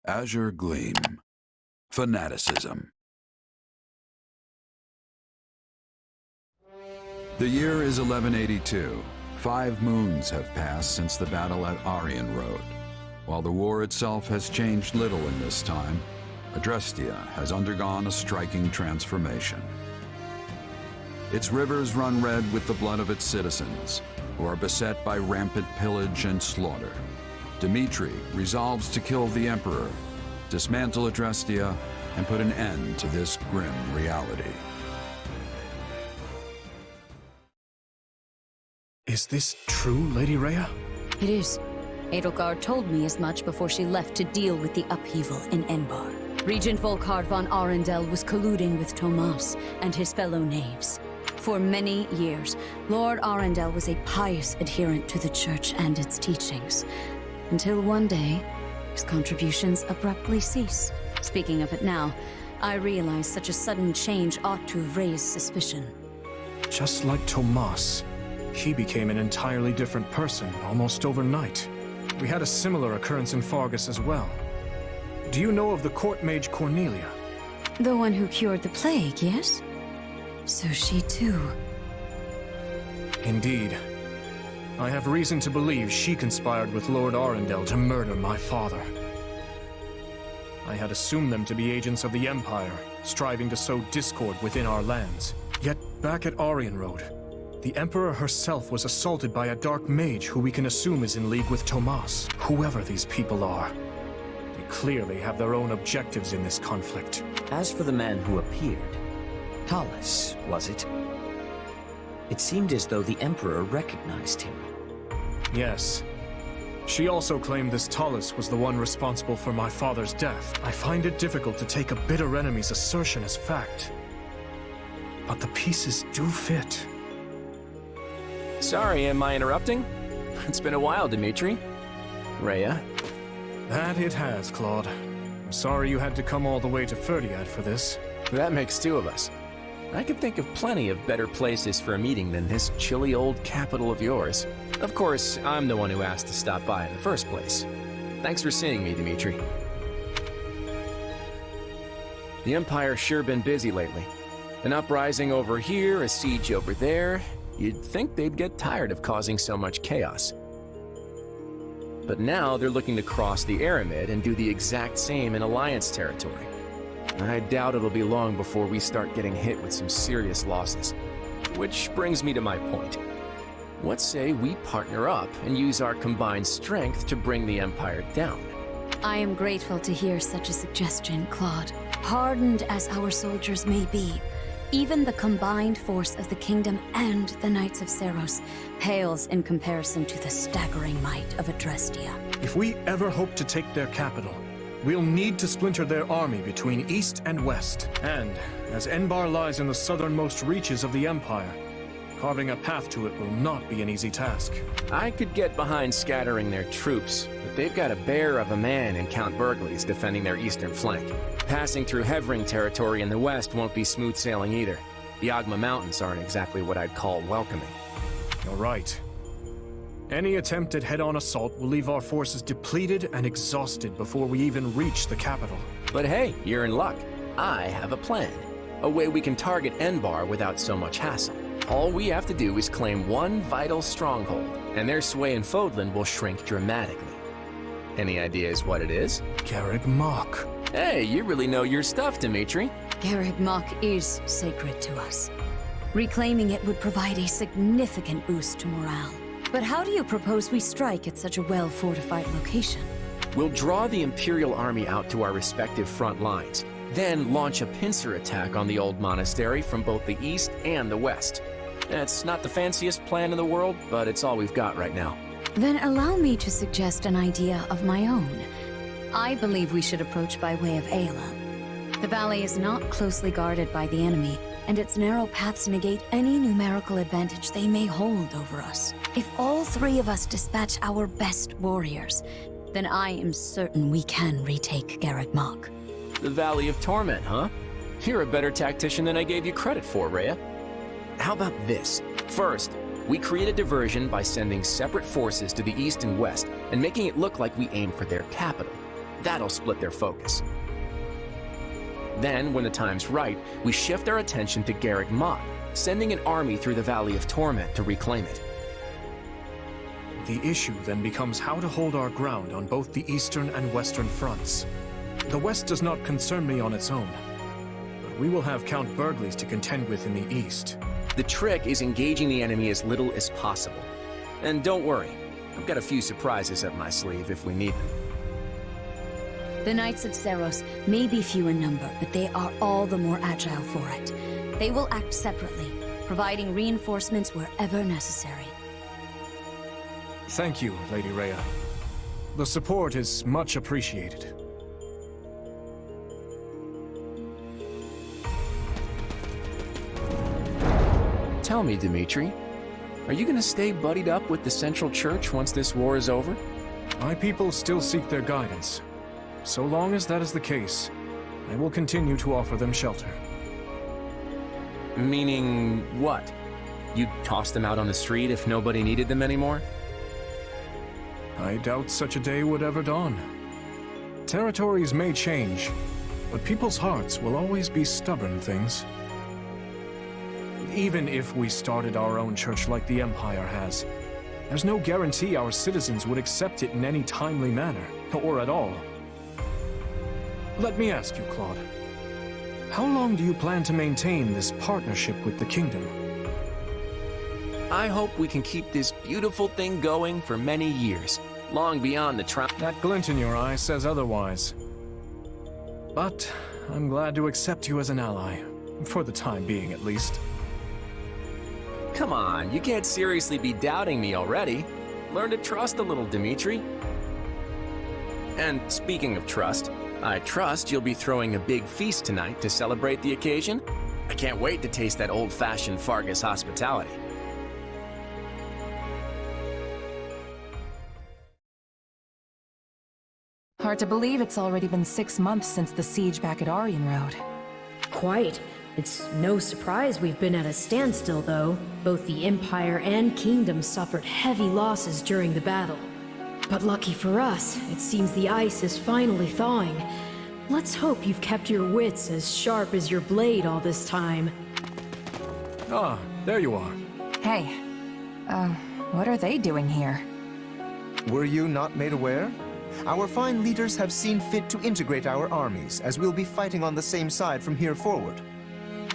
Azure Gleam. Fanaticism. The year is 1182. 5 moons have passed since the battle at Aryan Road. While the war itself has changed little in this time, Dorothea has undergone a striking transformation. Its rivers run red with the blood of its citizens, who are beset by rampant pillage and slaughter. Dimitri resolves to kill the Emperor, dismantle Dorothea, and put an end to this grim reality. Is this true, Lady Rhea? It is. Edelgard told me as much before she left to deal with the upheaval in Enbar. Regent Volkard von Arundel was colluding with Tomas and his fellow knaves. For many years, Lord Arundel was a pious adherent to the Church and its teachings, until one day, his contributions abruptly ceased. Speaking of it now, I realize such a sudden change ought to have raised suspicion. Just like Tomas, he became an entirely different person almost overnight. We had a similar occurrence in Fargus as well. Do you know of the court mage Cornelia? The one who cured the plague, yes? So she too. Indeed. I have reason to believe she conspired with Lord Arundel to murder my father. I had assumed them to be agents of the Empire, striving to sow discord within our lands. Yet back at Aryan Road, the Emperor herself was assaulted by a dark mage who we can assume is in league with Tomas. Whoever these people are, they clearly have their own objectives in this conflict. As for the man who appeared, Talus, was it? It seemed as though the Emperor recognized him. Yes. She also claimed this Talus was the one responsible for my father's death. I find it difficult to take a bitter enemy's assertion as fact. But the pieces do fit. Sorry, am I interrupting? It's been a while, Dimitri. Rhea? That it has, Claude. I'm sorry you had to come all the way to Ferdiad for this. That makes 2 of us. I could think of plenty of better places for a meeting than this chilly old capital of yours. Of course, I'm the one who asked to stop by in the first place. Thanks for seeing me, Dimitri. The Empire's sure been busy lately. An uprising over here, a siege over there. You'd think they'd get tired of causing so much chaos. But now they're looking to cross the Aramid and do the exact same in Alliance territory. I doubt it'll be long before we start getting hit with some serious losses. Which brings me to my point. What say we partner up and use our combined strength to bring the Empire down? I am grateful to hear such a suggestion, Claude. Hardened as our soldiers may be, even the combined force of the Kingdom and the Knights of Seros pales in comparison to the staggering might of Dorothea. If we ever hope to take their capital, we'll need to splinter their army between east and west. And, as Enbar lies in the southernmost reaches of the Empire, carving a path to it will not be an easy task. I could get behind scattering their troops, but they've got a bear of a man in Count Burgley's defending their eastern flank. Passing through Hevring territory in the west won't be smooth sailing either. The Agma Mountains aren't exactly what I'd call welcoming. You're right. Any attempt at head-on assault will leave our forces depleted and exhausted before we even reach the capital. But hey, you're in luck. I have a plan. A way we can target Enbar without so much hassle. All we have to do is claim one vital stronghold, and their sway in Fodlan will shrink dramatically. Any ideas what it is? Garreg Mach. Hey, you really know your stuff, Dimitri. Garreg Mach is sacred to us. Reclaiming it would provide a significant boost to morale. But how do you propose we strike at such a well-fortified location? We'll draw the Imperial Army out to our respective front lines, then launch a pincer attack on the old monastery from both the east and the west. It's not the fanciest plan in the world, but it's all we've got right now. Then allow me to suggest an idea of my own. I believe we should approach by way of Aela. The valley is not closely guarded by the enemy, and its narrow paths negate any numerical advantage they may hold over us. If all 3 of us dispatch our best warriors, then I am certain we can retake Garreg Mach. The Valley of Torment, huh? You're a better tactician than I gave you credit for, Rhea. How about this? First, we create a diversion by sending separate forces to the east and west and making it look like we aim for their capital. That'll split their focus. Then, when the time's right, we shift our attention to Garreg Mach, sending an army through the Valley of Torment to reclaim it. The issue then becomes how to hold our ground on both the eastern and western fronts. The west does not concern me on its own, but we will have Count Burgleys to contend with in the east. The trick is engaging the enemy as little as possible. And don't worry, I've got a few surprises up my sleeve if we need them. The Knights of Seros may be few in number, but they are all the more agile for it. They will act separately, providing reinforcements wherever necessary. Thank you, Lady Rhea. The support is much appreciated. Tell me, Dimitri, are you gonna stay buddied up with the Central Church once this war is over? My people still seek their guidance. So long as that is the case, I will continue to offer them shelter. Meaning what? You'd toss them out on the street if nobody needed them anymore? I doubt such a day would ever dawn. Territories may change, but people's hearts will always be stubborn things. Even if we started our own church like the Empire has, there's no guarantee our citizens would accept it in any timely manner, or at all. Let me ask you, Claude. How long do you plan to maintain this partnership with the Kingdom? I hope we can keep this beautiful thing going for many years, long beyond the That glint in your eye says otherwise. But I'm glad to accept you as an ally, for the time being at least. Come on, you can't seriously be doubting me already. Learn to trust a little, Dimitri. And speaking of trust, I trust you'll be throwing a big feast tonight to celebrate the occasion. I can't wait to taste that old-fashioned Fargus hospitality. Hard to believe it's already been 6 months since the siege back at Aryan Road. Quite. It's no surprise we've been at a standstill, though. Both the Empire and Kingdom suffered heavy losses during the battle. But lucky for us, it seems the ice is finally thawing. Let's hope you've kept your wits as sharp as your blade all this time. Ah, there you are. Hey, what are they doing here? Were you not made aware? Our fine leaders have seen fit to integrate our armies, as we'll be fighting on the same side from here forward.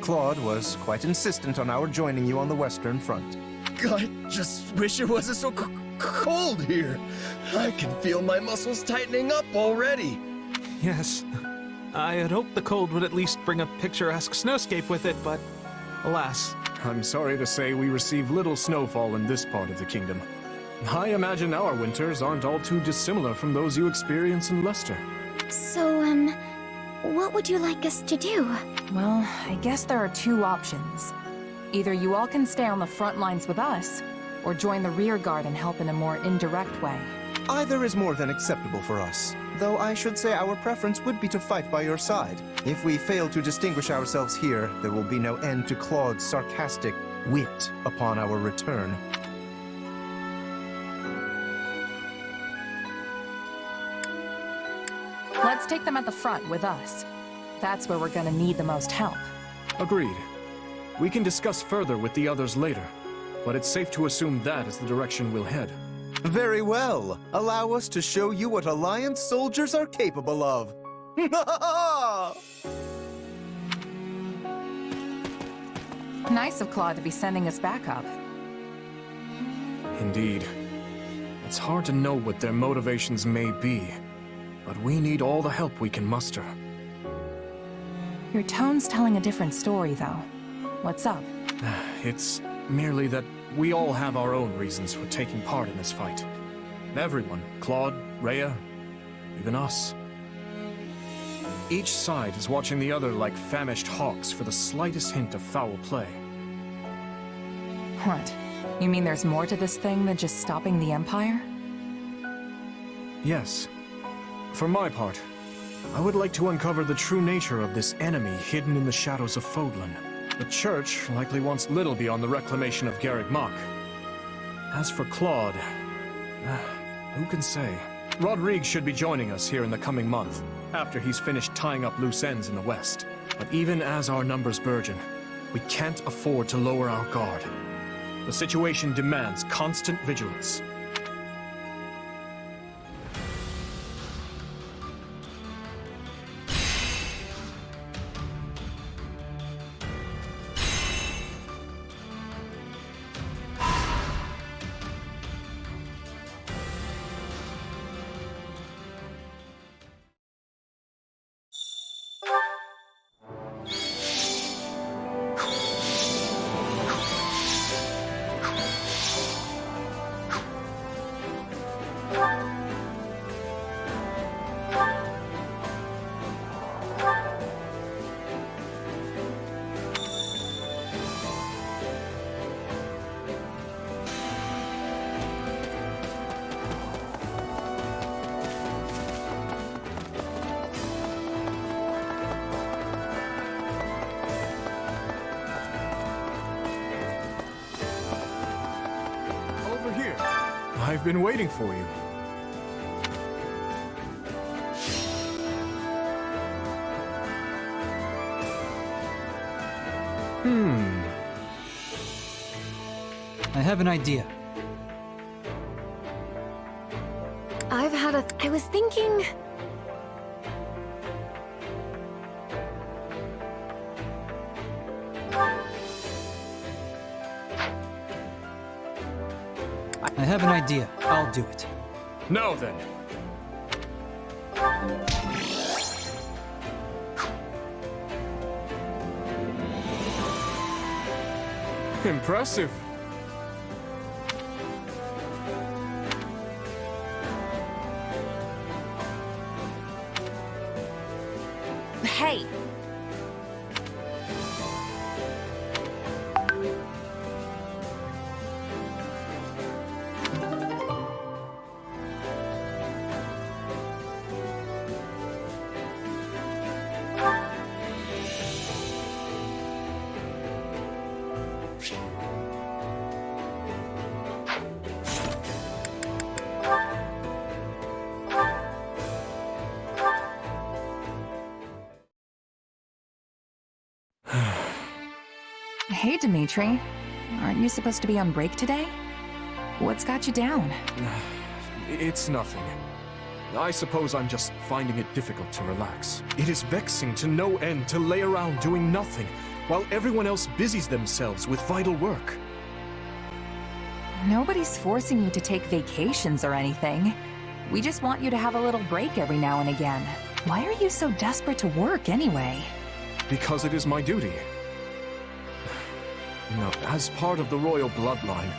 Claude was quite insistent on our joining you on the Western Front. I just wish it wasn't so cold here. I can feel my muscles tightening up already. Yes. I had hoped the cold would at least bring a picturesque snowscape with it, but alas. I'm sorry to say we receive little snowfall in this part of the kingdom. I imagine our winters aren't all too dissimilar from those you experience in Leicester. So, what would you like us to do? Well, I guess there are two options. Either you all can stay on the front lines with us, or join the rear guard and help in a more indirect way. Either is more than acceptable for us, though I should say our preference would be to fight by your side. If we fail to distinguish ourselves here, there will be no end to Claude's sarcastic wit upon our return. Let's take them at the front with us. That's where we're gonna need the most help. Agreed. We can discuss further with the others later, but it's safe to assume that is the direction we'll head. Very well. Allow us to show you what Alliance soldiers are capable of. Nice of Claude to be sending us back up. Indeed. It's hard to know what their motivations may be, but we need all the help we can muster. Your tone's telling a different story, though. What's up? It's merely that we all have our own reasons for taking part in this fight. Everyone, Claude, Rhea, even us. Each side is watching the other like famished hawks for the slightest hint of foul play. What? You mean there's more to this thing than just stopping the Empire? Yes. For my part, I would like to uncover the true nature of this enemy hidden in the shadows of Fodlan. The Church likely wants little beyond the reclamation of Garreg Mach. As for Claude, who can say? Rodrigue should be joining us here in the coming month, after he's finished tying up loose ends in the west. But even as our numbers burgeon, we can't afford to lower our guard. The situation demands constant vigilance. I've been waiting for you. I have an idea. I was thinking... I have an idea. I'll do it. Now then. Impressive. Hey! Hey, Dimitri. Aren't you supposed to be on break today? What's got you down? It's nothing. I suppose I'm just finding it difficult to relax. It is vexing to no end to lay around doing nothing, while everyone else busies themselves with vital work. Nobody's forcing you to take vacations or anything. We just want you to have a little break every now and again. Why are you so desperate to work anyway? Because it is my duty. Now, as part of the royal bloodline,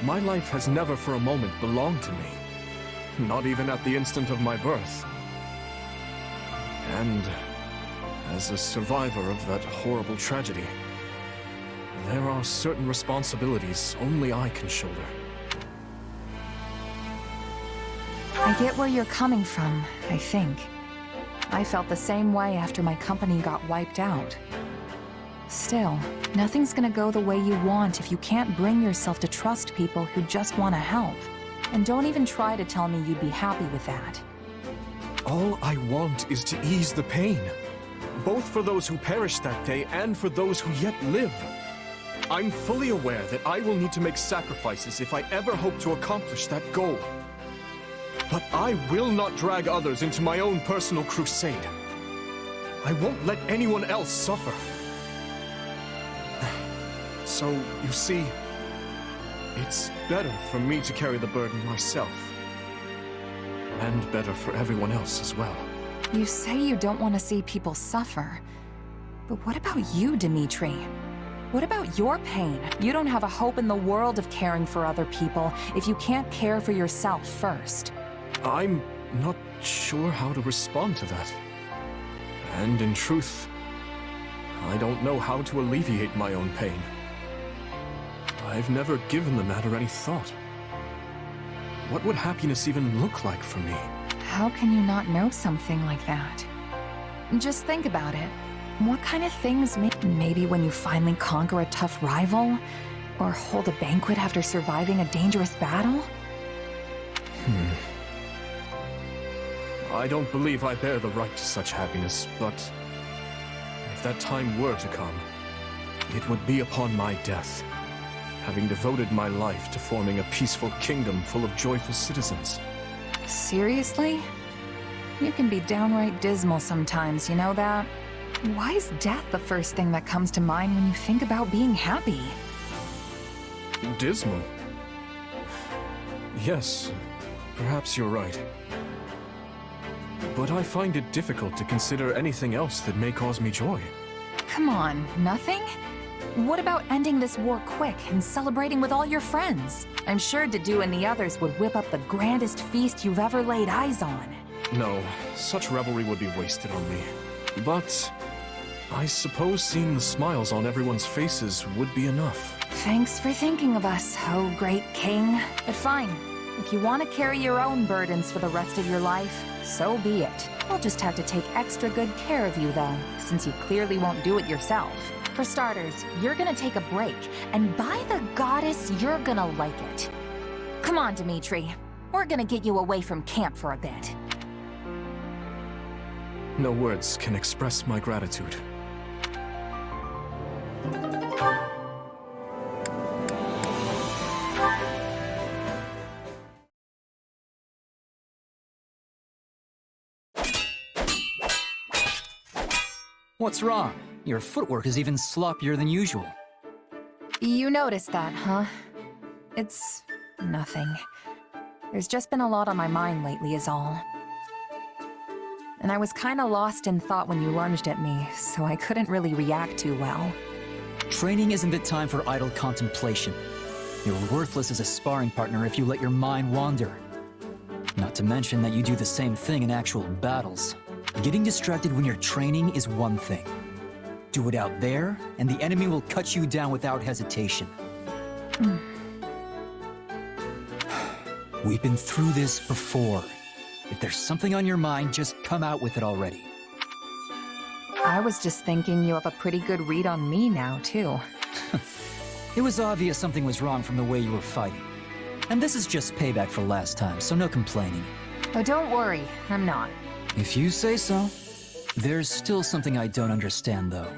my life has never for a moment belonged to me. Not even at the instant of my birth. And as a survivor of that horrible tragedy, there are certain responsibilities only I can shoulder. I get where you're coming from, I think. I felt the same way after my company got wiped out. Still, nothing's gonna go the way you want if you can't bring yourself to trust people who just want to help. And don't even try to tell me you'd be happy with that. All I want is to ease the pain, both for those who perished that day and for those who yet live. I'm fully aware that I will need to make sacrifices if I ever hope to accomplish that goal. But I will not drag others into my own personal crusade. I won't let anyone else suffer. So, you see, it's better for me to carry the burden myself. And better for everyone else as well. You say you don't want to see people suffer. But what about you, Dimitri? What about your pain? You don't have a hope in the world of caring for other people if you can't care for yourself first. I'm not sure how to respond to that. And in truth, I don't know how to alleviate my own pain. I've never given the matter any thought. What would happiness even look like for me? How can you not know something like that? Just think about it. What kind of things maybe when you finally conquer a tough rival? Or hold a banquet after surviving a dangerous battle? I don't believe I bear the right to such happiness, but if that time were to come, it would be upon my death, having devoted my life to forming a peaceful kingdom full of joyful citizens. Seriously? You can be downright dismal sometimes, you know that? Why is death the first thing that comes to mind when you think about being happy? Dismal? Yes, perhaps you're right. But I find it difficult to consider anything else that may cause me joy. Come on, nothing? What about ending this war quick and celebrating with all your friends? I'm sure Dedue and the others would whip up the grandest feast you've ever laid eyes on. No, such revelry would be wasted on me. But I suppose seeing the smiles on everyone's faces would be enough. Thanks for thinking of us, oh great king. But fine, if you want to carry your own burdens for the rest of your life, so be it. We'll just have to take extra good care of you though, since you clearly won't do it yourself. For starters, you're gonna take a break, and by the goddess, you're gonna like it. Come on, Dimitri. We're gonna get you away from camp for a bit. No words can express my gratitude. What's wrong? Your footwork is even sloppier than usual. You noticed that, huh? It's nothing. There's just been a lot on my mind lately is all. And I was kinda lost in thought when you lunged at me, so I couldn't really react too well. Training isn't the time for idle contemplation. You're worthless as a sparring partner if you let your mind wander. Not to mention that you do the same thing in actual battles. Getting distracted when you're training is one thing. Do it out there, and the enemy will cut you down without hesitation. We've been through this before. If there's something on your mind, just come out with it already. I was just thinking you have a pretty good read on me now, too. It was obvious something was wrong from the way you were fighting. And this is just payback for last time, so no complaining. Oh, don't worry, I'm not. If you say so. There's still something I don't understand, though.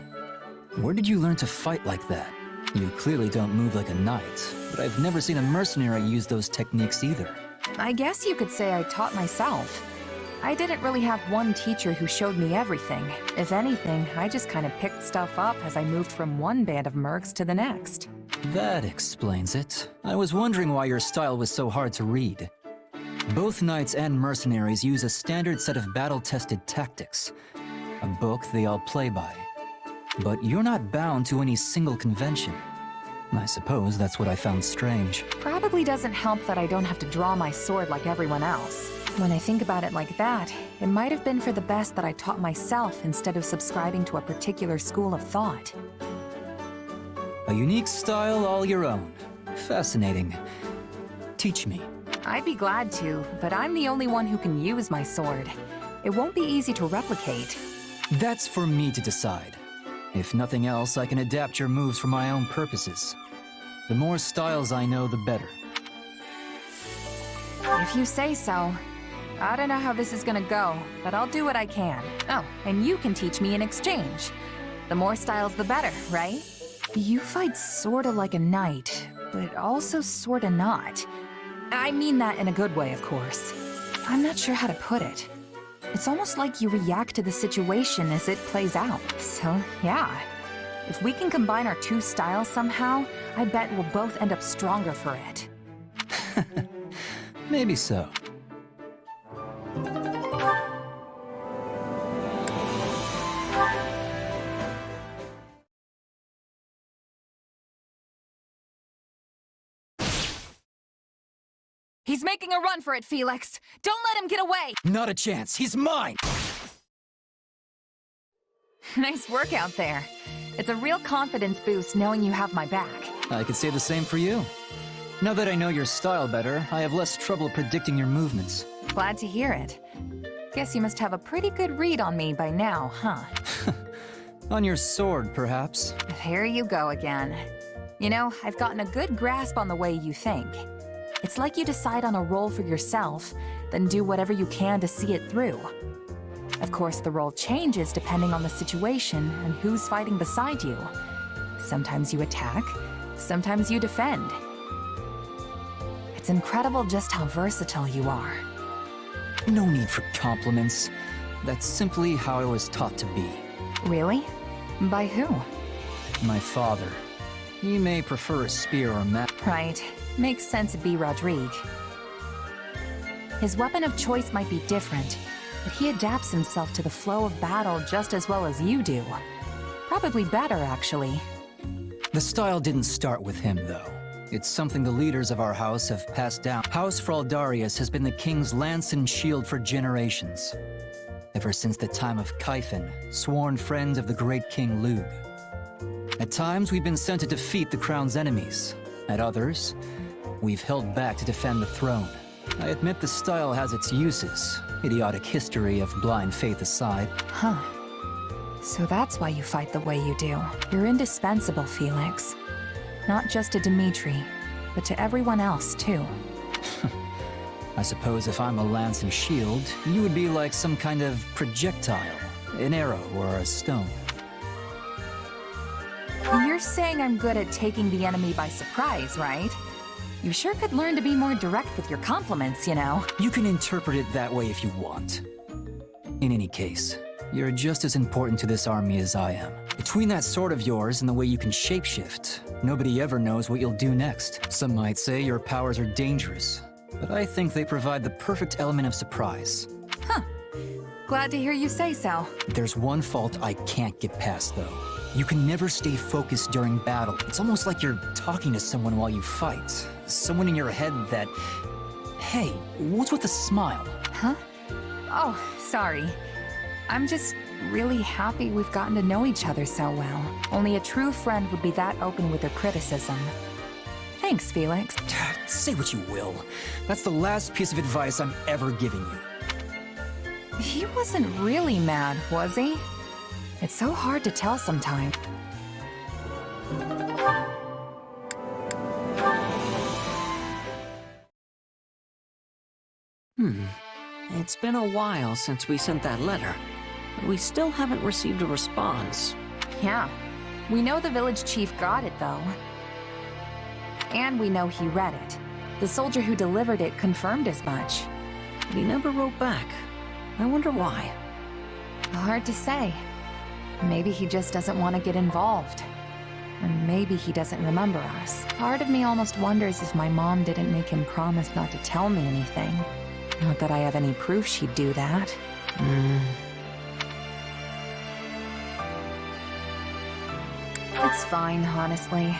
Where did you learn to fight like that? You clearly don't move like a knight, but I've never seen a mercenary use those techniques either. I guess you could say I taught myself. I didn't really have one teacher who showed me everything. If anything, I just kind of picked stuff up as I moved from one band of mercs to the next. That explains it. I was wondering why your style was so hard to read. Both knights and mercenaries use a standard set of battle-tested tactics. A book they all play by. But you're not bound to any single convention. I suppose that's what I found strange. Probably doesn't help that I don't have to draw my sword like everyone else. When I think about it like that, it might have been for the best that I taught myself instead of subscribing to a particular school of thought. A unique style all your own. Fascinating. Teach me. I'd be glad to, but I'm the only one who can use my sword. It won't be easy to replicate. That's for me to decide. If nothing else, I can adapt your moves for my own purposes. The more styles I know, the better. If you say so. I don't know how this is gonna go, but I'll do what I can. Oh, and you can teach me in exchange. The more styles, the better, right? You fight sorta like a knight, but also sorta not. I mean that in a good way, of course. I'm not sure how to put it. It's almost like you react to the situation as it plays out. So, yeah. If we can combine our two styles somehow, I bet we'll both end up stronger for it. Maybe so. He's making a run for it, Felix! Don't let him get away! Not a chance! He's mine! Nice work out there. It's a real confidence boost knowing you have my back. I could say the same for you. Now that I know your style better, I have less trouble predicting your movements. Glad to hear it. Guess you must have a pretty good read on me by now, huh? On your sword, perhaps? There you go again. You know, I've gotten a good grasp on the way you think. It's like you decide on a role for yourself, then do whatever you can to see it through. Of course, the role changes depending on the situation and who's fighting beside you. Sometimes you attack, sometimes you defend. It's incredible just how versatile you are. No need for compliments. That's simply how I was taught to be. Really? By who? My father. He may prefer a spear or Right. Makes sense it'd be Rodrigue. His weapon of choice might be different, but he adapts himself to the flow of battle just as well as you do. Probably better, actually. The style didn't start with him, though. It's something the leaders of our house have passed down. House Fraldarius has been the king's lance and shield for generations. Ever since the time of Kaifin, sworn friend of the great King Lug. At times, we've been sent to defeat the crown's enemies. At others, we've held back to defend the throne. I admit the style has its uses, idiotic history of blind faith aside. Huh. So that's why you fight the way you do. You're indispensable, Felix. Not just to Dimitri, but to everyone else, too. I suppose if I'm a lance and shield, you would be like some kind of projectile, an arrow or a stone. You're saying I'm good at taking the enemy by surprise, right? You sure could learn to be more direct with your compliments, you know? You can interpret it that way if you want. In any case, you're just as important to this army as I am. Between that sword of yours and the way you can shapeshift, nobody ever knows what you'll do next. Some might say your powers are dangerous, but I think they provide the perfect element of surprise. Huh. Glad to hear you say so. There's one fault I can't get past, though. You can never stay focused during battle. It's almost like you're talking to someone while you fight. Someone in your head that... Hey, what's with the smile? Huh? Oh, sorry. I'm just really happy we've gotten to know each other so well. Only a true friend would be that open with their criticism. Thanks, Felix. Say what you will. That's the last piece of advice I'm ever giving you. He wasn't really mad, was he? It's so hard to tell sometimes. It's been a while since we sent that letter, but we still haven't received a response. Yeah. We know the village chief got it, though. And we know he read it. The soldier who delivered it confirmed as much. But he never wrote back. I wonder why. Hard to say. Maybe he just doesn't want to get involved. Or maybe he doesn't remember us. Part of me almost wonders if my mom didn't make him promise not to tell me anything. Not that I have any proof she'd do that. It's fine, honestly.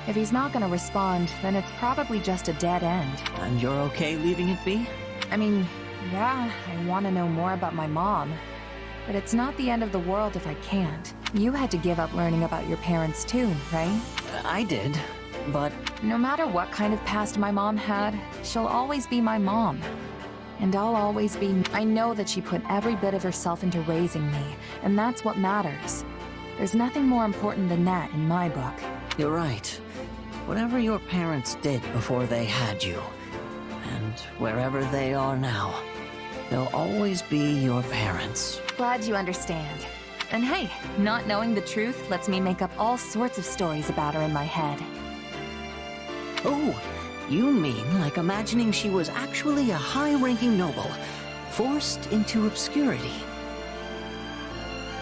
If he's not gonna respond, then it's probably just a dead end. And you're okay leaving it be? I mean, yeah, I want to know more about my mom. But it's not the end of the world if I can't. You had to give up learning about your parents too, right? I did, but... No matter what kind of past my mom had, she'll always be my mom. And I'll always be... I know that she put every bit of herself into raising me, and that's what matters. There's nothing more important than that in my book. You're right. Whatever your parents did before they had you, and wherever they are now, they'll always be your parents. Glad you understand. And hey, not knowing the truth lets me make up all sorts of stories about her in my head. Oh, you mean like imagining she was actually a high-ranking noble, forced into obscurity?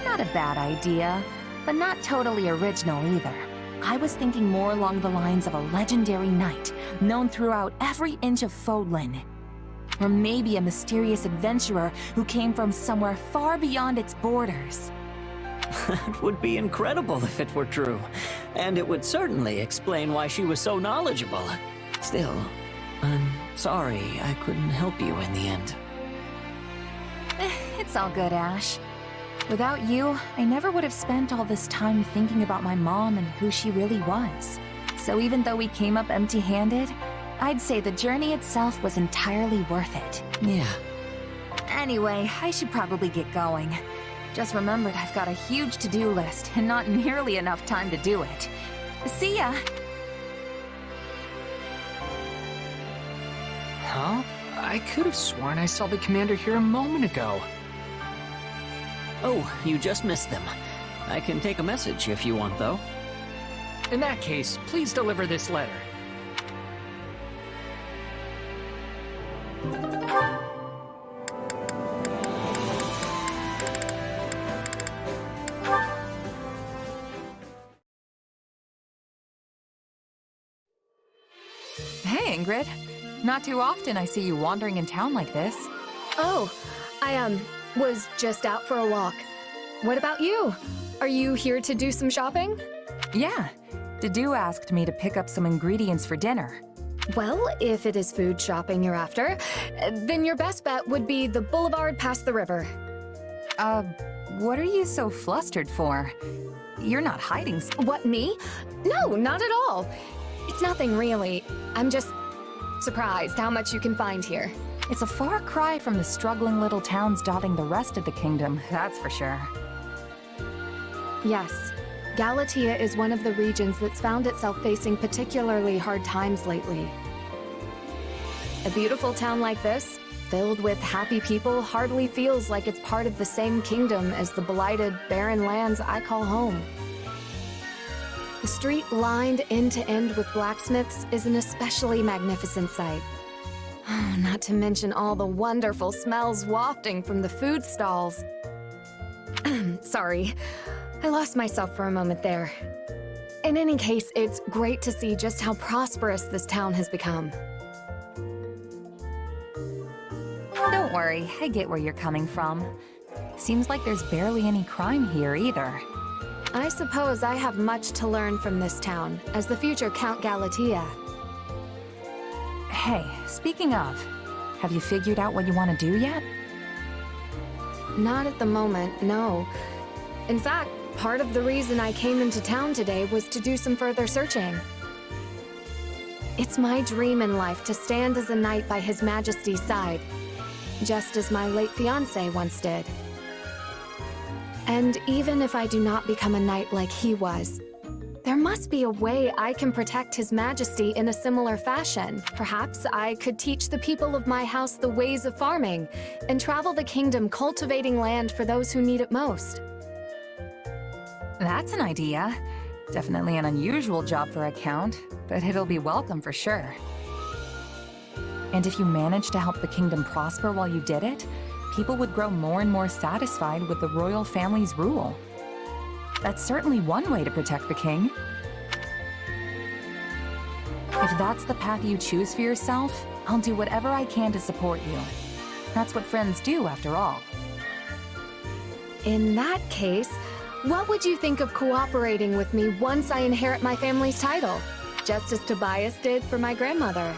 Not a bad idea, but not totally original either. I was thinking more along the lines of a legendary knight, known throughout every inch of Fodlan. Or maybe a mysterious adventurer who came from somewhere far beyond its borders. That would be incredible if it were true, and it would certainly explain why she was so knowledgeable. Still, I'm sorry I couldn't help you in the end. It's all good, Ashe. Without you, I never would have spent all this time thinking about my mom and who she really was. So even though we came up empty-handed, I'd say the journey itself was entirely worth it. Yeah. Anyway, I should probably get going. Just remembered I've got a huge to-do list and not nearly enough time to do it. See ya! Huh? I could have sworn I saw the commander here a moment ago. Oh, you just missed them. I can take a message if you want, though. In that case, please deliver this letter. Hey, Ingrid. Not too often I see you wandering in town like this. Oh, I, was just out for a walk. What about you? Are you here to do some shopping? Yeah. Dedue asked me to pick up some ingredients for dinner. Well, if it is food shopping you're after, then your best bet would be the boulevard past the river. What are you so flustered for? You're not hiding. What, me? No, not at all. It's nothing really. I'm just surprised how much you can find here. It's a far cry from the struggling little towns dotting the rest of the kingdom, that's for sure. Yes. Galatea is one of the regions that's found itself facing particularly hard times lately. A beautiful town like this, filled with happy people, hardly feels like it's part of the same kingdom as the blighted, barren lands I call home. The street lined end to end with blacksmiths is an especially magnificent sight. Not to mention all the wonderful smells wafting from the food stalls. Sorry, I lost myself for a moment there. In any case, it's great to see just how prosperous this town has become. Don't worry, I get where you're coming from. Seems like there's barely any crime here either. I suppose I have much to learn from this town, as the future Count Galatea. Hey, speaking of, have you figured out what you want to do yet? Not at the moment, no. In fact, part of the reason I came into town today was to do some further searching. It's my dream in life to stand as a knight by His Majesty's side, just as my late fiancé once did. And even if I do not become a knight like he was, there must be a way I can protect His Majesty in a similar fashion. Perhaps I could teach the people of my house the ways of farming, and travel the kingdom cultivating land for those who need it most. That's an idea. Definitely an unusual job for a count, but it'll be welcome for sure. And if you managed to help the kingdom prosper while you did it, people would grow more and more satisfied with the royal family's rule. That's certainly one way to protect the king. If that's the path you choose for yourself, I'll do whatever I can to support you. That's what friends do, after all. In that case, what would you think of cooperating with me once I inherit my family's title? Just as Tobias did for my grandmother.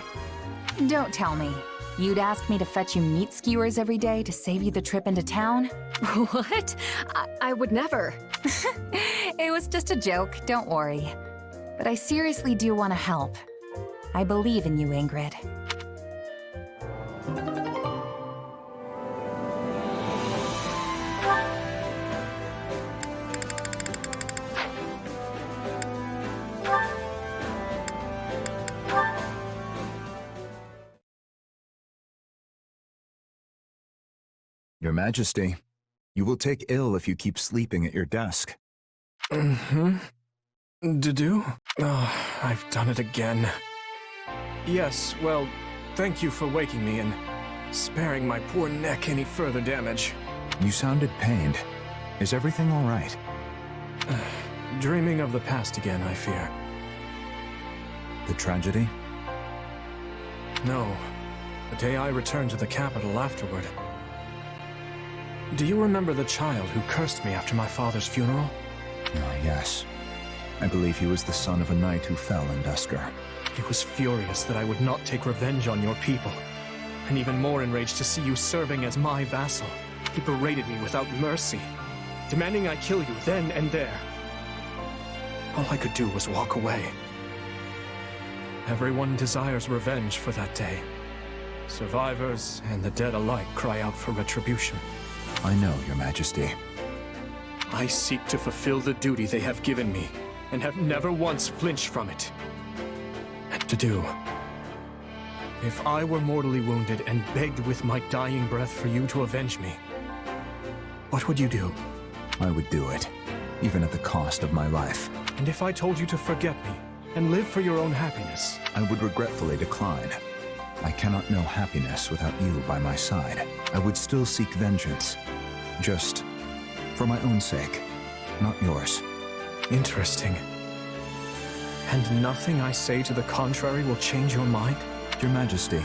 Don't tell me. You'd ask me to fetch you meat skewers every day to save you the trip into town? What? I would never. It was just a joke, don't worry. But I seriously do want to help. I believe in you, Ingrid. Your Majesty, you will take ill if you keep sleeping at your desk. Mm-hmm. Dedue? Oh, I've done it again. Yes, well, thank you for waking me and sparing my poor neck any further damage. You sounded pained. Is everything all right? Dreaming of the past again, I fear. The tragedy? No. The day I returned to the capital afterward. Do you remember the child who cursed me after my father's funeral? Yes. I believe he was the son of a knight who fell in Dusker. He was furious that I would not take revenge on your people, and even more enraged to see you serving as my vassal. He berated me without mercy, demanding I kill you then and there. All I could do was walk away. Everyone desires revenge for that day. Survivors and the dead alike cry out for retribution. I know, Your Majesty. I seek to fulfill the duty they have given me, and have never once flinched from it. And Dedue, If I were mortally wounded and begged with my dying breath for you to avenge me, what would you do? I would do it, even at the cost of my life. And if I told you to forget me and live for your own happiness? I would regretfully decline. I cannot know happiness without you by my side. I would still seek vengeance. Just for my own sake, not yours. Interesting. And nothing I say to the contrary will change your mind? Your Majesty,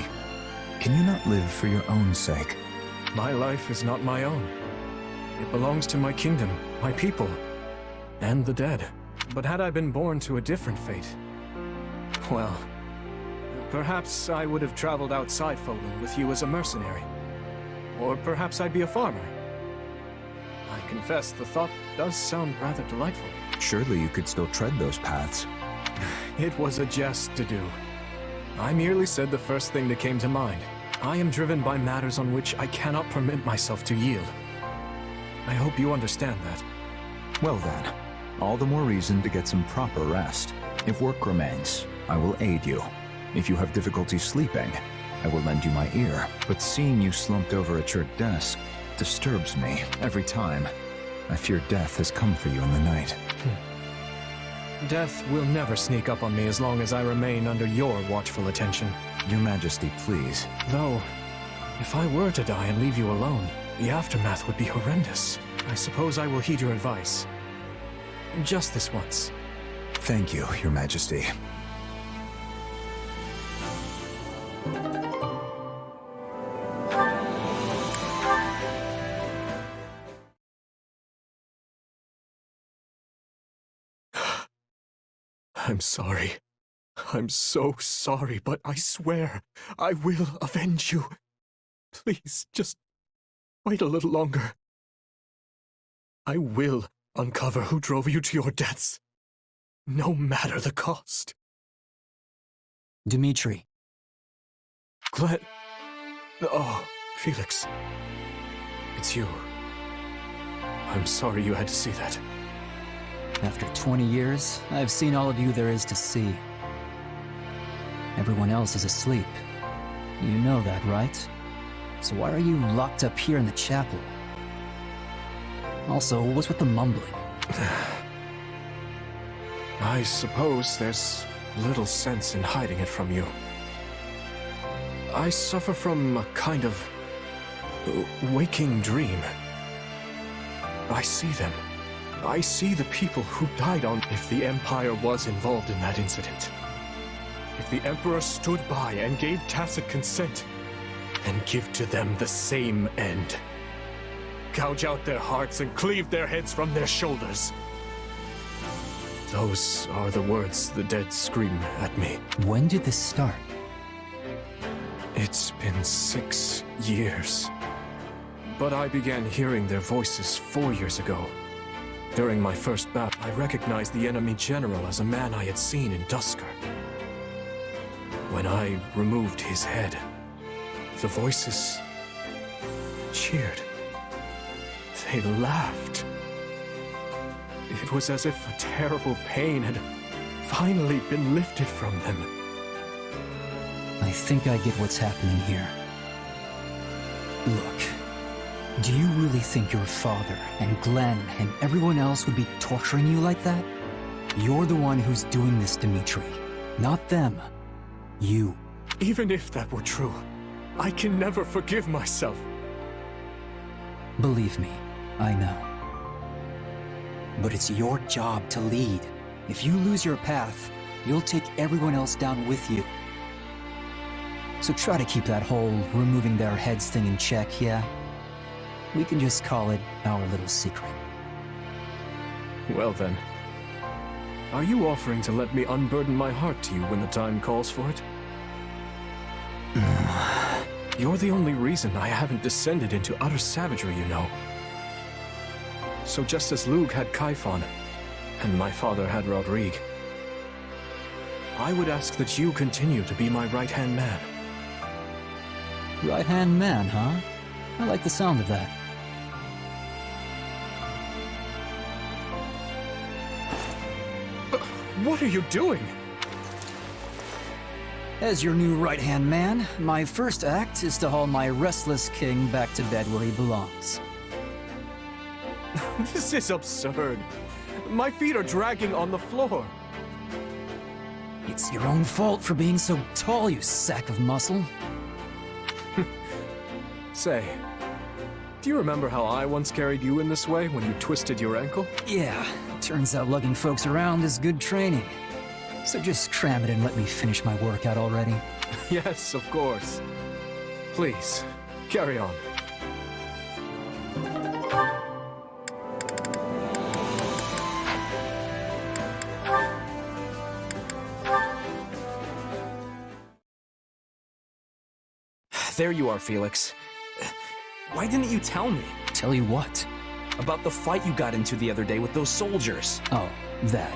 can you not live for your own sake? My life is not my own. It belongs to my kingdom, my people, and the dead. But had I been born to a different fate, well, perhaps I would have traveled outside Folan with you as a mercenary. Or perhaps I'd be a farmer. I confess the thought does sound rather delightful. Surely you could still tread those paths. It was a jest to do. I merely said the first thing that came to mind. I am driven by matters on which I cannot permit myself to yield. I hope you understand that. Well then, all the more reason to get some proper rest. If work remains, I will aid you. If you have difficulty sleeping, I will lend you my ear. But seeing you slumped over at your desk disturbs me every time. I fear death has come for you in the night. Death will never sneak up on me as long as I remain under your watchful attention. Your Majesty, please. Though, if I were to die and leave you alone, the aftermath would be horrendous. I suppose I will heed your advice. Just this once. Thank you, Your Majesty. I'm sorry. I'm so sorry, but I swear I will avenge you. Please, just wait a little longer. I will uncover who drove you to your deaths, no matter the cost. Dimitri. Glenn. Oh, Felix. It's you. I'm sorry you had to see that. After 20 years, I've seen all of you there is to see. Everyone else is asleep. You know that, right? So why are you locked up here in the chapel? Also, what's with the mumbling? I suppose there's little sense in hiding it from you. I suffer from a kind of waking dream. I see them. I see the people who died on. If the Empire was involved in that incident, if the Emperor stood by and gave tacit consent, and give to them the same end. Gouge out their hearts and cleave their heads from their shoulders. Those are the words the dead scream at me. When did this start? It's been 6 years. But I began hearing their voices 4 years ago. During my first battle, I recognized the enemy general as a man I had seen in Dusker. When I removed his head, the voices cheered. They laughed. It was as if a terrible pain had finally been lifted from them. I think I get what's happening here. Look. Do you really think your father and Glenn and everyone else would be torturing you like that? You're the one who's doing this, Dimitri. Not them. You. Even if that were true, I can never forgive myself. Believe me, I know. But it's your job to lead. If you lose your path, you'll take everyone else down with you. So try to keep that whole removing their heads thing in check, yeah? We can just call it our little secret. Well then, are you offering to let me unburden my heart to you when the time calls for it? You're the only reason I haven't descended into utter savagery, you know. So just as Lug had Kaifon, and my father had Rodrigue, I would ask that you continue to be my right-hand man. Right-hand man, huh? I like the sound of that. What are you doing? As your new right-hand man, my first act is to haul my restless king back to bed where he belongs. This is absurd. My feet are dragging on the floor. It's your own fault for being so tall, you sack of muscle. Say, do you remember how I once carried you in this way when you twisted your ankle? Yeah, turns out lugging folks around is good training. So just cram it and let me finish my workout already. Yes, of course. Please, carry on. There you are, Felix. Why didn't you tell me? Tell you what? About the fight you got into the other day with those soldiers. Oh, that.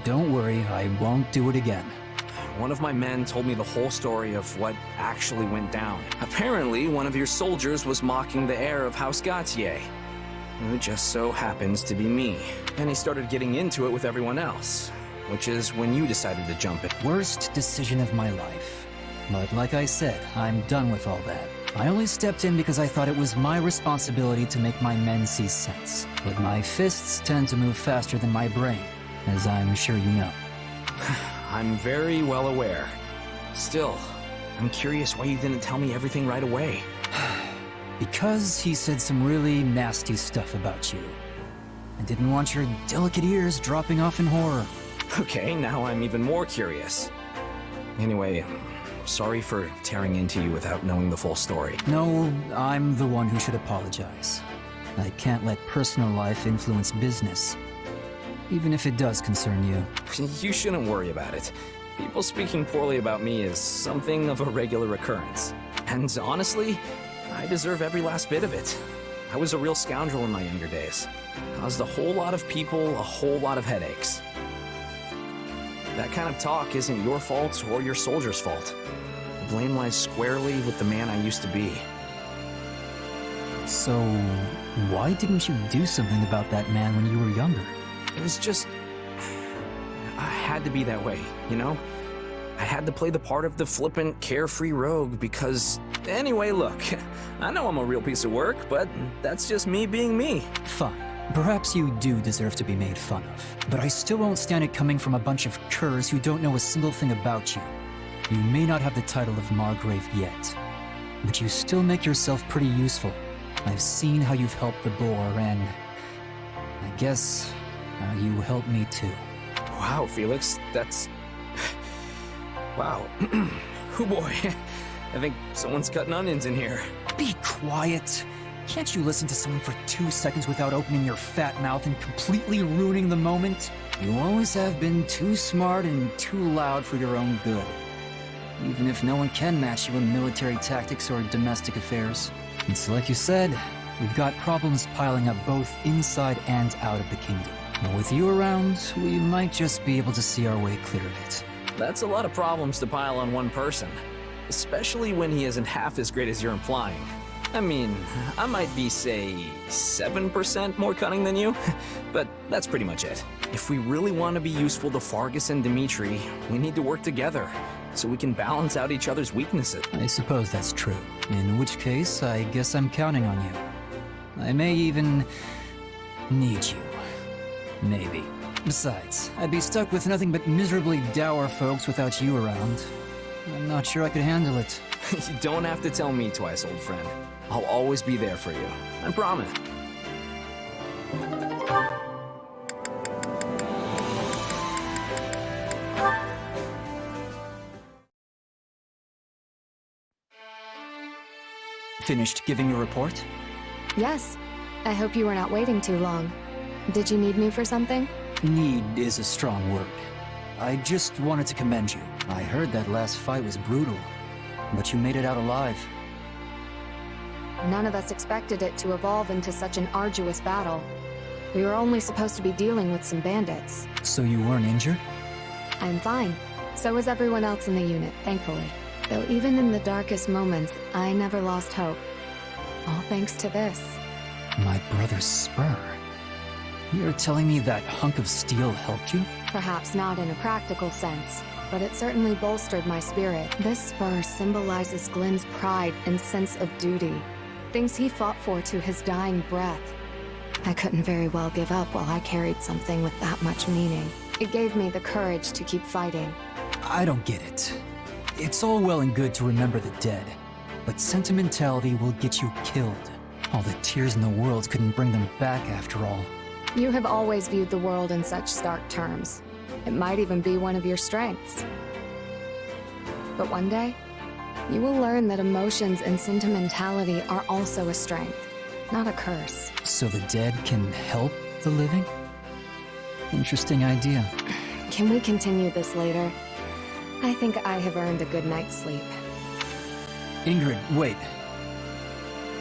Don't worry, I won't do it again. One of my men told me the whole story of what actually went down. Apparently, one of your soldiers was mocking the heir of House Gautier, who just so happens to be me. And he started getting into it with everyone else, which is when you decided to jump in. Worst decision of my life. But like I said, I'm done with all that. I only stepped in because I thought it was my responsibility to make my men see sense. But my fists tend to move faster than my brain, as I'm sure you know. I'm very well aware. Still, I'm curious why you didn't tell me everything right away. Because he said some really nasty stuff about you. I didn't want your delicate ears dropping off in horror. Okay, now I'm even more curious. Anyway, sorry for tearing into you without knowing the full story. No, I'm the one who should apologize. I can't let personal life influence business. Even if it does concern you. You shouldn't worry about it. People speaking poorly about me is something of a regular occurrence. And honestly, I deserve every last bit of it. I was a real scoundrel in my younger days. Caused a whole lot of people a whole lot of headaches. That kind of talk isn't your fault or your soldier's fault. The blame lies squarely with the man I used to be. So, why didn't you do something about that man when you were younger? It was just... I had to be that way, you know? I had to play the part of the flippant, carefree rogue because... Anyway, look, I know I'm a real piece of work, but that's just me being me. Fine. Perhaps you do deserve to be made fun of. But I still won't stand it coming from a bunch of curs who don't know a single thing about you. You may not have the title of Margrave yet, but you still make yourself pretty useful. I've seen how you've helped the boar, and... I guess... you help me too. Wow, Felix, that's... Wow. Oh boy. I think someone's cutting onions in here. Be quiet. Can't you listen to someone for 2 seconds without opening your fat mouth and completely ruining the moment? You always have been too smart and too loud for your own good. Even if no one can match you in military tactics or domestic affairs. It's like you said, we've got problems piling up both inside and out of the kingdom. But with you around, we might just be able to see our way clear of it. That's a lot of problems to pile on one person. Especially when he isn't half as great as you're implying. I mean, I might be, say, 7% more cunning than you, but that's pretty much it. If we really want to be useful to Fargus and Dimitri, we need to work together, so we can balance out each other's weaknesses. I suppose that's true. In which case, I guess I'm counting on you. I may even... need you. Maybe. Besides, I'd be stuck with nothing but miserably dour folks without you around. I'm not sure I could handle it. You don't have to tell me twice, old friend. I'll always be there for you. I promise. Finished giving your report? Yes. I hope you were not waiting too long. Did you need me for something? Need is a strong word. I just wanted to commend you. I heard that last fight was brutal, but you made it out alive. None of us expected it to evolve into such an arduous battle. We were only supposed to be dealing with some bandits. So you weren't injured? I'm fine. So was everyone else in the unit, thankfully. Though even in the darkest moments, I never lost hope. All thanks to this. My brother's spur. You're telling me that hunk of steel helped you? Perhaps not in a practical sense, but it certainly bolstered my spirit. This spur symbolizes Glenn's pride and sense of duty, things he fought for to his dying breath. I couldn't very well give up while I carried something with that much meaning. It gave me the courage to keep fighting. I don't get it. It's all well and good to remember the dead, but sentimentality will get you killed. All the tears in the world couldn't bring them back after all. You have always viewed the world in such stark terms. It might even be one of your strengths. But one day, you will learn that emotions and sentimentality are also a strength, not a curse. So the dead can help the living? Interesting idea. Can we continue this later? I think I have earned a good night's sleep. Ingrid, wait.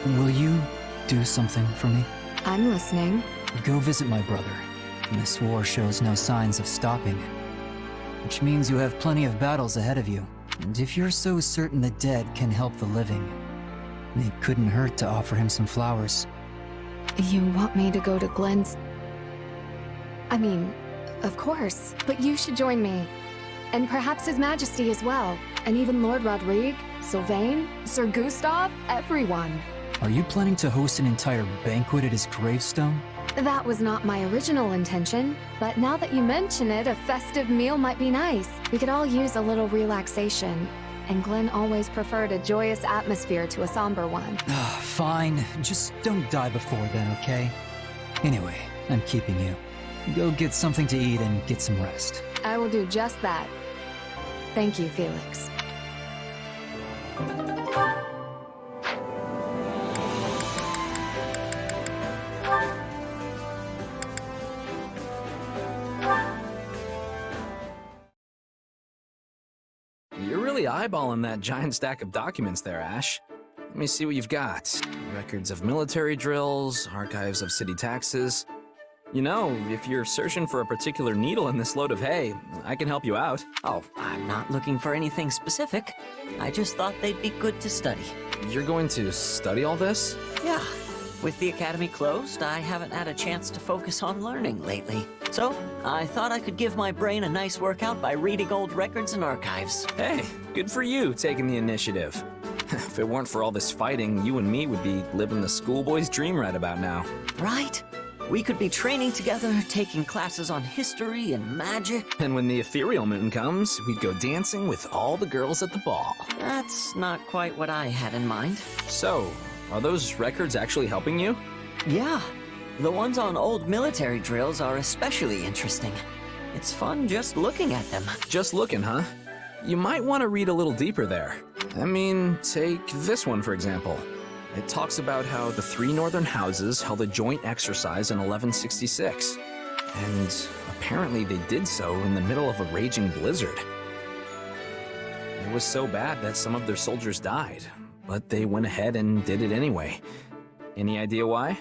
Will you do something for me? I'm listening. Go visit my brother. This war shows no signs of stopping, which means you have plenty of battles ahead of you. And if you're so certain the dead can help the living, it couldn't hurt to offer him some flowers. You want me to go to Glenn's? I mean, of course, but you should join me. And perhaps His Majesty as well. And even Lord Rodrigue, Sylvain, Sir Gustav, everyone. Are you planning to host an entire banquet at his gravestone? That was not my original intention, but now that you mention it, a festive meal might be nice. We could all use a little relaxation, and Glenn always preferred a joyous atmosphere to a somber one. Fine, just don't die before then, okay? Anyway, I'm keeping you. Go get something to eat and get some rest. I will do just that. Thank you, Felix. You're really eyeballing that giant stack of documents there, Ashe. Let me see what you've got. Records of military drills, archives of city taxes. You know, if you're searching for a particular needle in this load of hay, I can help you out. Oh, I'm not looking for anything specific. I just thought they'd be good to study. You're going to study all this? Yeah. With the academy closed, I haven't had a chance to focus on learning lately. So, I thought I could give my brain a nice workout by reading old records and archives. Hey, good for you taking the initiative. If it weren't for all this fighting, you and me would be living the schoolboy's dream right about now. Right? We could be training together, taking classes on history and magic. And when the ethereal moon comes, we'd go dancing with all the girls at the ball. That's not quite what I had in mind. So, are those records actually helping you? Yeah. The ones on old military drills are especially interesting. It's fun just looking at them. Just looking, huh? You might want to read a little deeper there. I mean, take this one, for example. It talks about how the 3 northern houses held a joint exercise in 1166. And apparently they did so in the middle of a raging blizzard. It was so bad that some of their soldiers died, but they went ahead and did it anyway. Any idea why?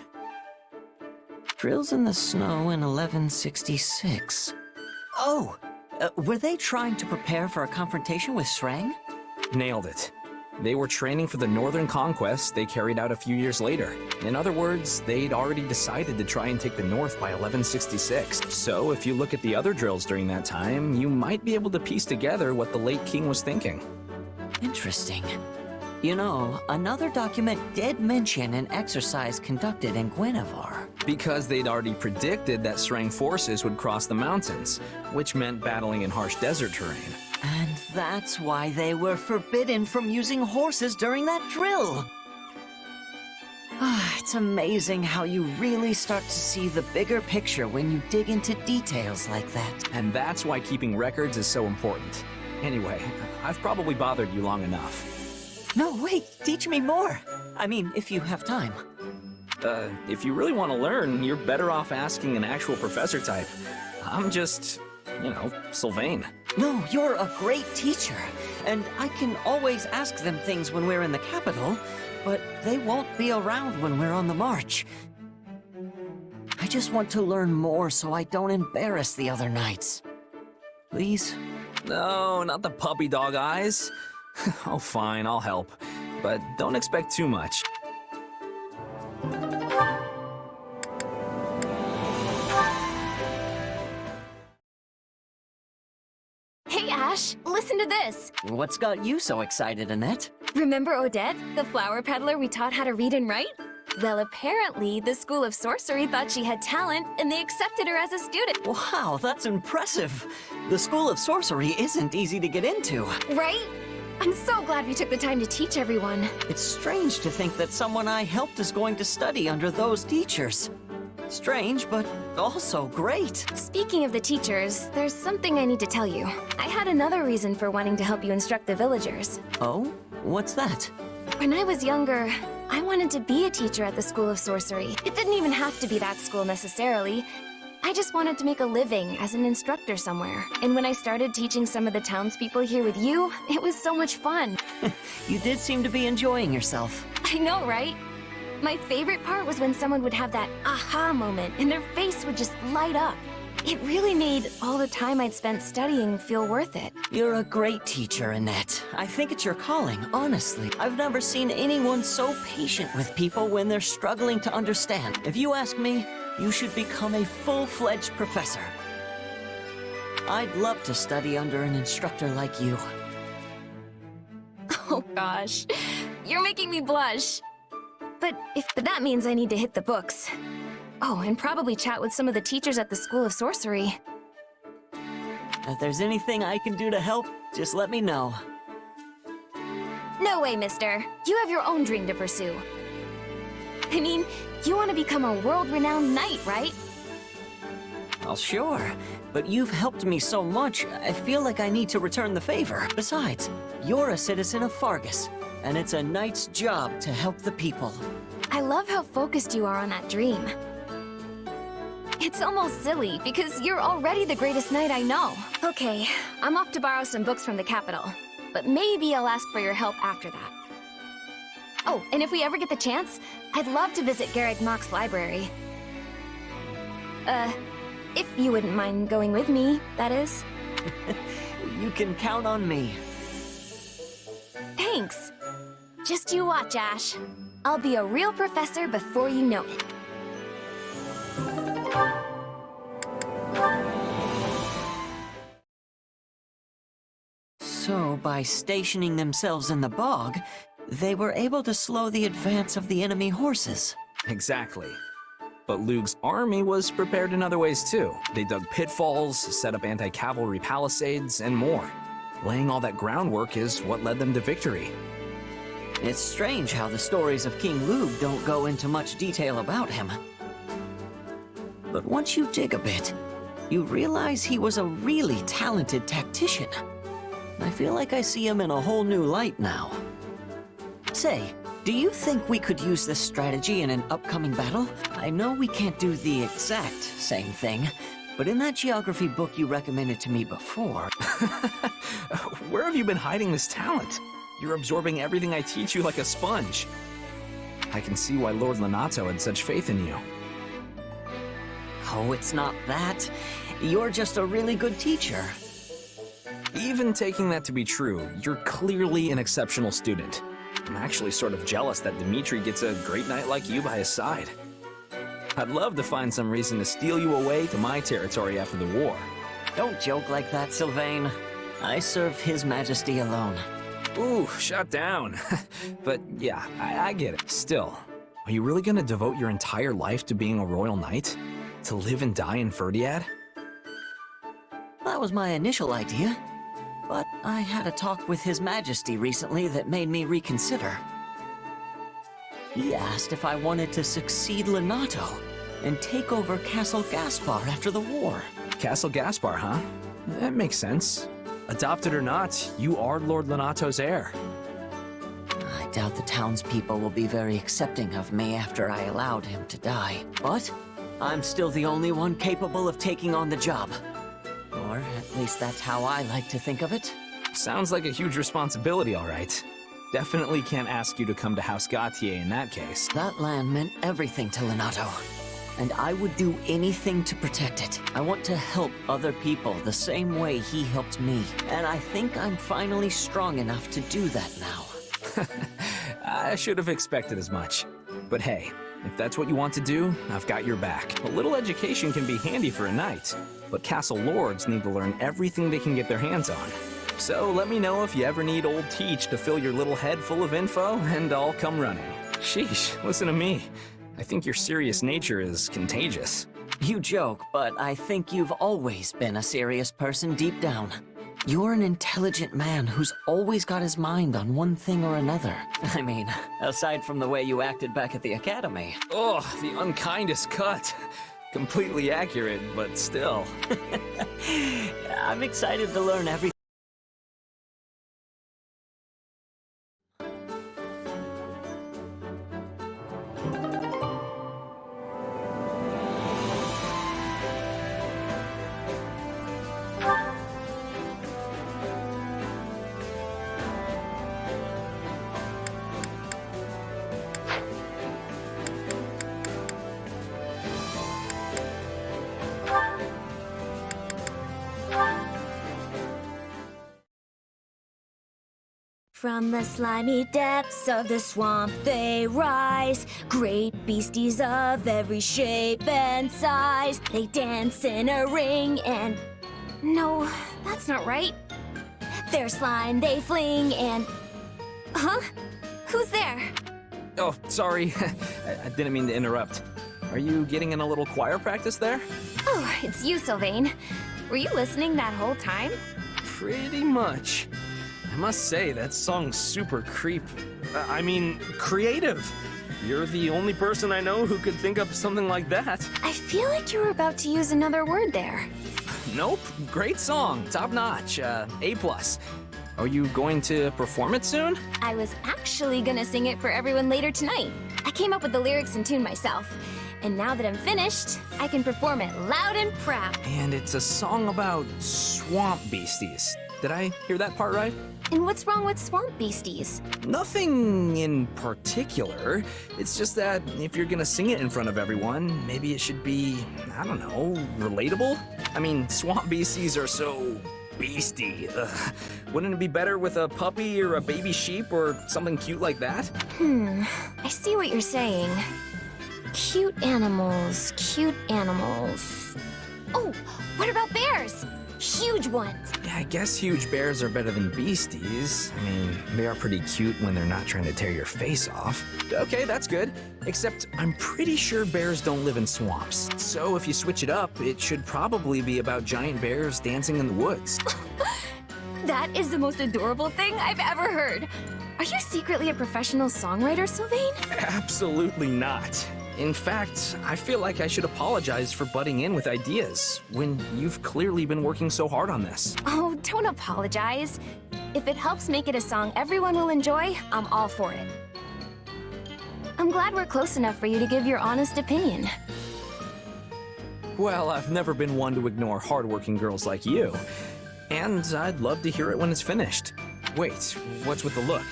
Drills in the snow in 1166. Oh! Were they trying to prepare for a confrontation with Shrang? Nailed it. They were training for the northern conquest they carried out a few years later. In other words, they'd already decided to try and take the north by 1166. So if you look at the other drills during that time, you might be able to piece together what the late king was thinking. Interesting. You know, another document did mention an exercise conducted in Guinevere. Because they'd already predicted that Shrang forces would cross the mountains, which meant battling in harsh desert terrain. And that's why they were forbidden from using horses during that drill. It's amazing how you really start to see the bigger picture when you dig into details like that. And that's why keeping records is so important. Anyway, I've probably bothered you long enough. No, wait, teach me more. I mean, if you have time. If you really want to learn, you're better off asking an actual professor type. I'm just, you know, Sylvain. No, you're a great teacher, and I can always ask them things when we're in the capital, but they won't be around when we're on the march. I just want to learn more so I don't embarrass the other knights. Please? No, not the puppy dog eyes. Oh, fine, I'll help. But don't expect too much. Hey, Ashe! gosh, listen to this. What's got you so excited, Anette? Remember Odette, the flower peddler we taught how to read and write? Well, apparently, the School of Sorcery thought she had talent, and they accepted her as a student. Wow, that's impressive. The School of Sorcery isn't easy to get into. Right? I'm so glad we took the time to teach everyone. It's strange to think that someone I helped is going to study under those teachers. Strange, but also great. Speaking of the teachers, there's something I need to tell you. I had another reason for wanting to help you instruct the villagers. Oh? What's that? When I was younger, I wanted to be a teacher at the School of Sorcery. It didn't even have to be that school necessarily. I just wanted to make a living as an instructor somewhere. And when I started teaching some of the townspeople here with you, it was so much fun. You did seem to be enjoying yourself. I know, right? My favorite part was when someone would have that aha moment and their face would just light up. It really made all the time I'd spent studying feel worth it. You're a great teacher, Anette. I think it's your calling, honestly. I've never seen anyone so patient with people when they're struggling to understand. If you ask me, you should become a full-fledged professor. I'd love to study under an instructor like you. Oh gosh, you're making me blush. But that means I need to hit the books. Oh, and probably chat with some of the teachers at the School of Sorcery. If there's anything I can do to help, just let me know. No way, mister. You have your own dream to pursue. I mean, you want to become a world-renowned knight, right? Well, sure. But you've helped me so much, I feel like I need to return the favor. Besides, you're a citizen of Fargus, and it's a knight's job to help the people. I love how focused you are on that dream. It's almost silly, because you're already the greatest knight I know. Okay, I'm off to borrow some books from the capital, but maybe I'll ask for your help after that. Oh, and if we ever get the chance, I'd love to visit Garrick Mock's library. If you wouldn't mind going with me, that is. You can count on me. Thanks. Just you watch, Ashe. I'll be a real professor before you know it. So, by stationing themselves in the bog, they were able to slow the advance of the enemy horses. Exactly. But Lug's army was prepared in other ways too. They dug pitfalls, set up anti-cavalry palisades, and more. Laying all that groundwork is what led them to victory. It's strange how the stories of King Lug don't go into much detail about him. But once you dig a bit, you realize he was a really talented tactician. I feel like I see him in a whole new light now. Say, do you think we could use this strategy in an upcoming battle? I know we can't do the exact same thing, but in that geography book you recommended to me before... Where have you been hiding this talent? You're absorbing everything I teach you like a sponge. I can see why Lord Lonato had such faith in you. Oh, it's not that. You're just a really good teacher. Even taking that to be true, you're clearly an exceptional student. I'm actually sort of jealous that Dimitri gets a great knight like you by his side. I'd love to find some reason to steal you away to my territory after the war. Don't joke like that, Sylvain. I serve His Majesty alone. Ooh, shut down. But yeah, I get it. Still, are you really gonna devote your entire life to being a royal knight? To live and die in Ferdiad? That was my initial idea. But I had a talk with His Majesty recently that made me reconsider. He asked if I wanted to succeed Lonato and take over Castle Gaspar after the war. Castle Gaspar, huh? That makes sense. Adopted or not, you are Lord Lonato's heir. I doubt the townspeople will be very accepting of me after I allowed him to die. But I'm still the only one capable of taking on the job. Or at least that's how I like to think of it. Sounds like a huge responsibility, all right. Definitely can't ask you to come to House Gautier in that case. That land meant everything to Lonato, and I would do anything to protect it. I want to help other people the same way he helped me, and I think I'm finally strong enough to do that now. I should have expected as much. But hey, if that's what you want to do, I've got your back. A little education can be handy for a knight, but castle lords need to learn everything they can get their hands on. So let me know if you ever need old Teach to fill your little head full of info, and I'll come running. Sheesh, listen to me. I think your serious nature is contagious. You joke, but I think you've always been a serious person deep down. You're an intelligent man who's always got his mind on one thing or another. I mean, aside from the way you acted back at the academy. Oh, the unkindest cut. Completely accurate, but still. I'm excited to learn everything. From the slimy depths of the swamp they rise, great beasties of every shape and size. They dance in a ring and... No, that's not right. Their slime they fling and... Huh? Who's there? Oh, sorry. I didn't mean to interrupt. Are you getting in a little choir practice there? Oh, it's you, Sylvain. Were you listening that whole time? Pretty much. I must say, that song's super creative. You're the only person I know who could think up something like that. I feel like you were about to use another word there. Nope, great song, top notch, A+. Are you going to perform it soon? I was actually gonna sing it for everyone later tonight. I came up with the lyrics and tune myself. And now that I'm finished, I can perform it loud and proud. And it's a song about swamp beasties. Did I hear that part right? And what's wrong with swamp beasties? Nothing in particular. It's just that if you're gonna sing it in front of everyone, maybe it should be, I don't know, relatable? I mean, swamp beasties are so beastie. Ugh. Wouldn't it be better with a puppy or a baby sheep or something cute like that? I see what you're saying. Cute animals, cute animals. Oh, what about bears? Huge ones. Yeah, I guess huge bears are better than beasties. I mean, they are pretty cute when they're not trying to tear your face off. Okay, that's good. Except I'm pretty sure bears don't live in swamps. So if you switch it up, it should probably be about giant bears dancing in the woods. That is the most adorable thing I've ever heard. Are you secretly a professional songwriter, Sylvain? Absolutely not. In fact, I feel like I should apologize for butting in with ideas when you've clearly been working so hard on this. Oh, don't apologize. If it helps make it a song everyone will enjoy, I'm all for it. I'm glad we're close enough for you to give your honest opinion. Well, I've never been one to ignore hardworking girls like you. And I'd love to hear it when it's finished. Wait, what's with the look?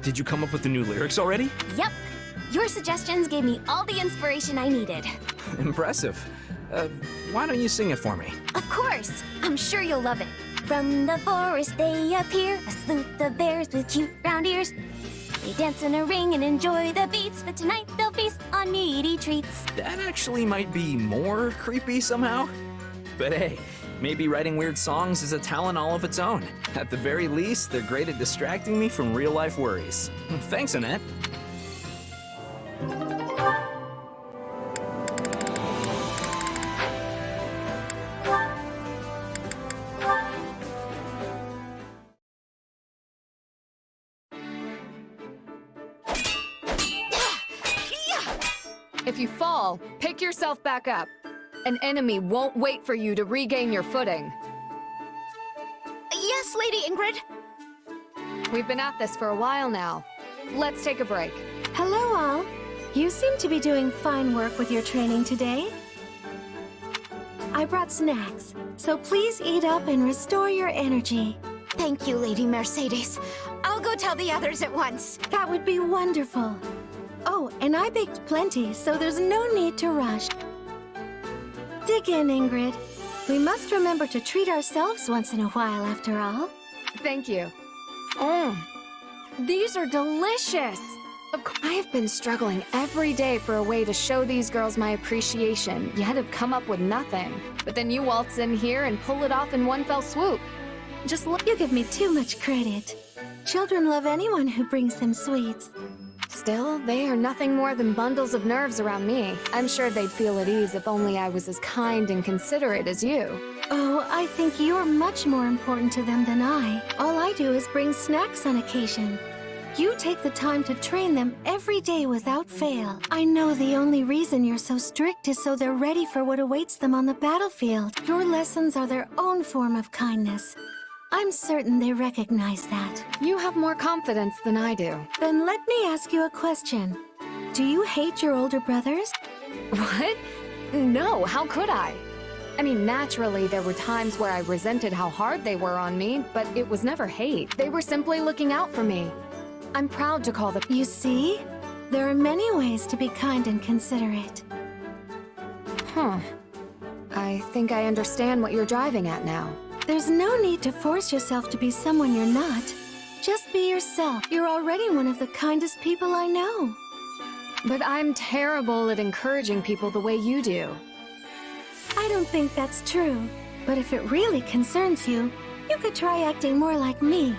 Did you come up with the new lyrics already? Yep. Your suggestions gave me all the inspiration I needed. Impressive. Why don't you sing it for me? Of course. I'm sure you'll love it. From the forest they appear, a sleuth of bears with cute round ears. They dance in a ring and enjoy the beats, but tonight they'll feast on meaty treats. That actually might be more creepy somehow. But hey, maybe writing weird songs is a talent all of its own. At the very least, they're great at distracting me from real-life worries. Thanks, Anette. If you fall, pick yourself back up. An enemy won't wait for you to regain your footing. Yes, Lady Ingrid. We've been at this for a while now. Let's take a break. Hello, all. You seem to be doing fine work with your training today. I brought snacks, so please eat up and restore your energy. Thank you, Lady Mercedes. I'll go tell the others at once. That would be wonderful. Oh, and I baked plenty, so there's no need to rush. Dig in, Ingrid. We must remember to treat ourselves once in a while, after all. Thank you. These are delicious! I have been struggling every day for a way to show these girls my appreciation, yet have come up with nothing. But then you waltz in here and pull it off in one fell swoop. Just look, you give me too much credit. Children love anyone who brings them sweets. Still, they are nothing more than bundles of nerves around me. I'm sure they'd feel at ease if only I was as kind and considerate as you. Oh, I think you're much more important to them than I. All I do is bring snacks on occasion. You take the time to train them every day without fail. I know the only reason you're so strict is so they're ready for what awaits them on the battlefield. Your lessons are their own form of kindness. I'm certain they recognize that. You have more confidence than I do. Then let me ask you a question. Do you hate your older brothers? What? No, how could I? I mean, naturally, there were times where I resented how hard they were on me, but it was never hate. They were simply looking out for me. I'm proud to call them. You see? There are many ways to be kind and considerate. Huh. I think I understand what you're driving at now. There's no need to force yourself to be someone you're not. Just be yourself. You're already one of the kindest people I know. But I'm terrible at encouraging people the way you do. I don't think that's true. But if it really concerns you, you could try acting more like me.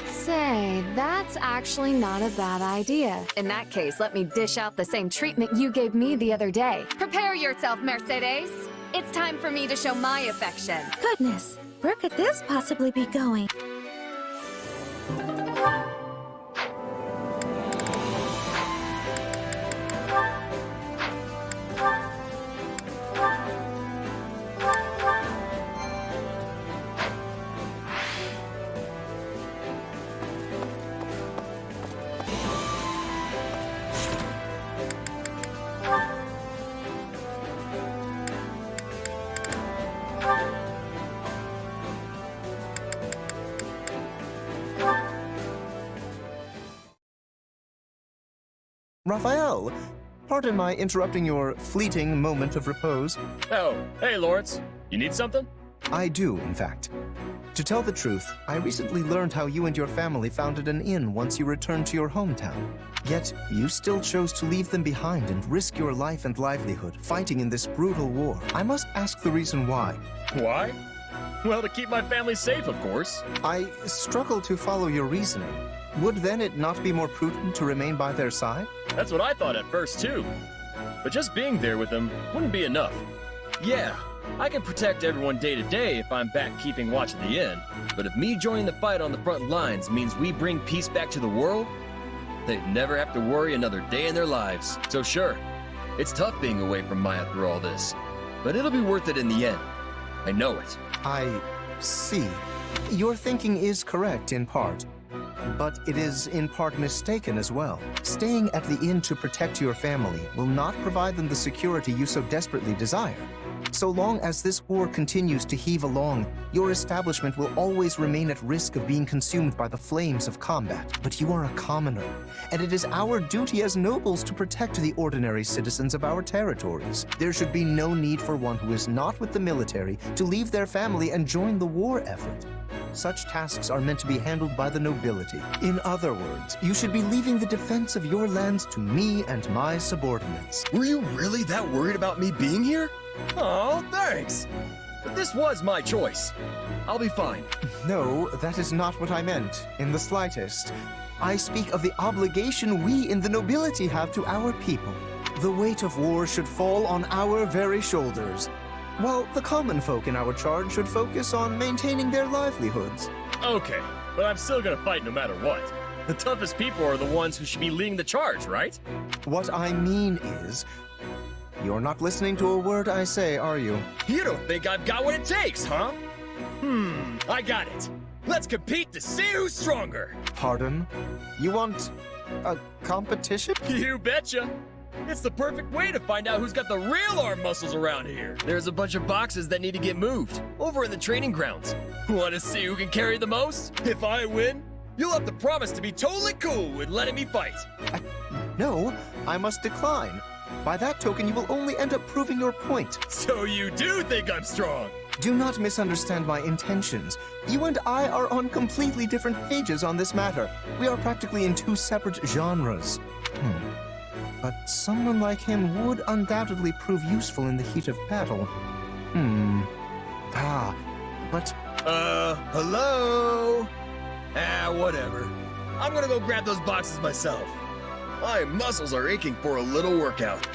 Say, that's actually not a bad idea. In that case, let me dish out the same treatment you gave me the other day. Prepare yourself, Mercedes. It's time for me to show my affection. Goodness, where could this possibly be going? Raphael, pardon my interrupting your fleeting moment of repose. Oh, hey Lorenz. You need something? I do, in fact. To tell the truth, I recently learned how you and your family founded an inn once you returned to your hometown. Yet, you still chose to leave them behind and risk your life and livelihood fighting in this brutal war. I must ask the reason why. Why? Well, to keep my family safe, of course. I struggle to follow your reasoning. Would then it not be more prudent to remain by their side? That's what I thought at first, too. But just being there with them wouldn't be enough. Yeah, I can protect everyone day to day if I'm back keeping watch at the inn. But if me joining the fight on the front lines means we bring peace back to the world, they'd never have to worry another day in their lives. So sure, it's tough being away from Maya through all this. But it'll be worth it in the end. I know it. I see. Your thinking is correct in part. But it is in part mistaken as well. Staying at the inn to protect your family will not provide them the security you so desperately desire. So long as this war continues to heave along, your establishment will always remain at risk of being consumed by the flames of combat. But you are a commoner, and it is our duty as nobles to protect the ordinary citizens of our territories. There should be no need for one who is not with the military to leave their family and join the war effort. Such tasks are meant to be handled by the nobility. In other words, you should be leaving the defense of your lands to me and my subordinates. Were you really that worried about me being here? Oh, thanks. But this was my choice. I'll be fine. No, that is not what I meant, in the slightest. I speak of the obligation we in the nobility have to our people. The weight of war should fall on our very shoulders, while the common folk in our charge should focus on maintaining their livelihoods. Okay, but I'm still gonna fight no matter what. The toughest people are the ones who should be leading the charge, right? What I mean is, you're not listening to a word I say, are you? You don't think I've got what it takes, huh? I got it. Let's compete to see who's stronger. Pardon? You want a competition? You betcha. It's the perfect way to find out who's got the real arm muscles around here. There's a bunch of boxes that need to get moved over in the training grounds. Want to see who can carry the most? If I win, you'll have to promise to be totally cool with letting me fight. No, I must decline. By that token, you will only end up proving your point. So you do think I'm strong? Do not misunderstand my intentions. You and I are on completely different pages on this matter. We are practically in two separate genres. But someone like him would undoubtedly prove useful in the heat of battle. But Hello? Whatever. I'm gonna go grab those boxes myself. My muscles are aching for a little workout.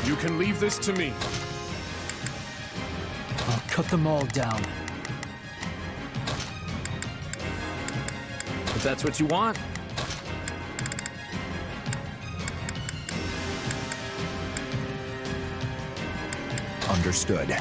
You can leave this to me. I'll cut them all down. If that's what you want. Understood.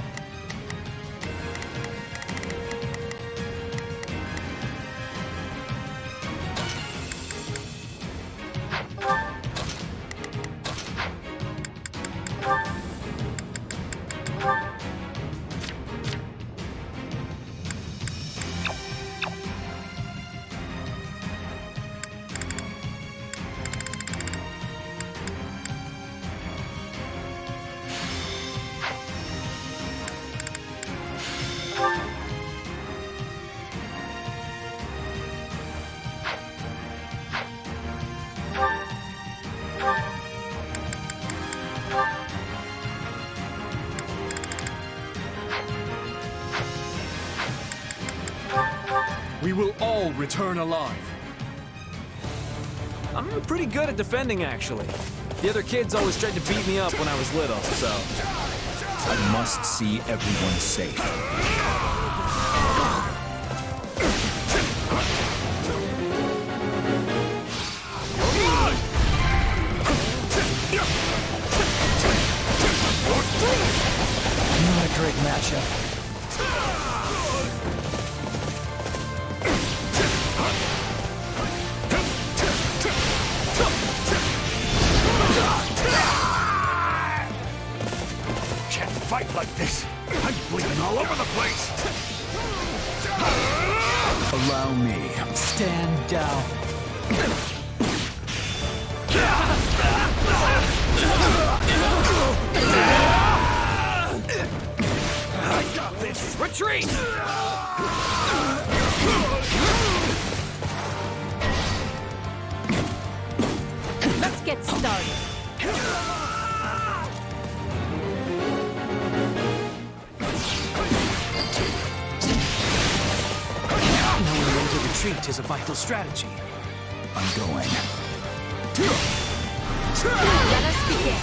We will all return alive. I'm pretty good at defending, actually. The other kids always tried to beat me up when I was little, so... I must see everyone safe. Not a great matchup. Fight like this. I'm bleeding all over the place. Allow me. Stand down. I got this. Retreat! Let's get started. Knowing when to retreat is a vital strategy. I'm going. Let us begin.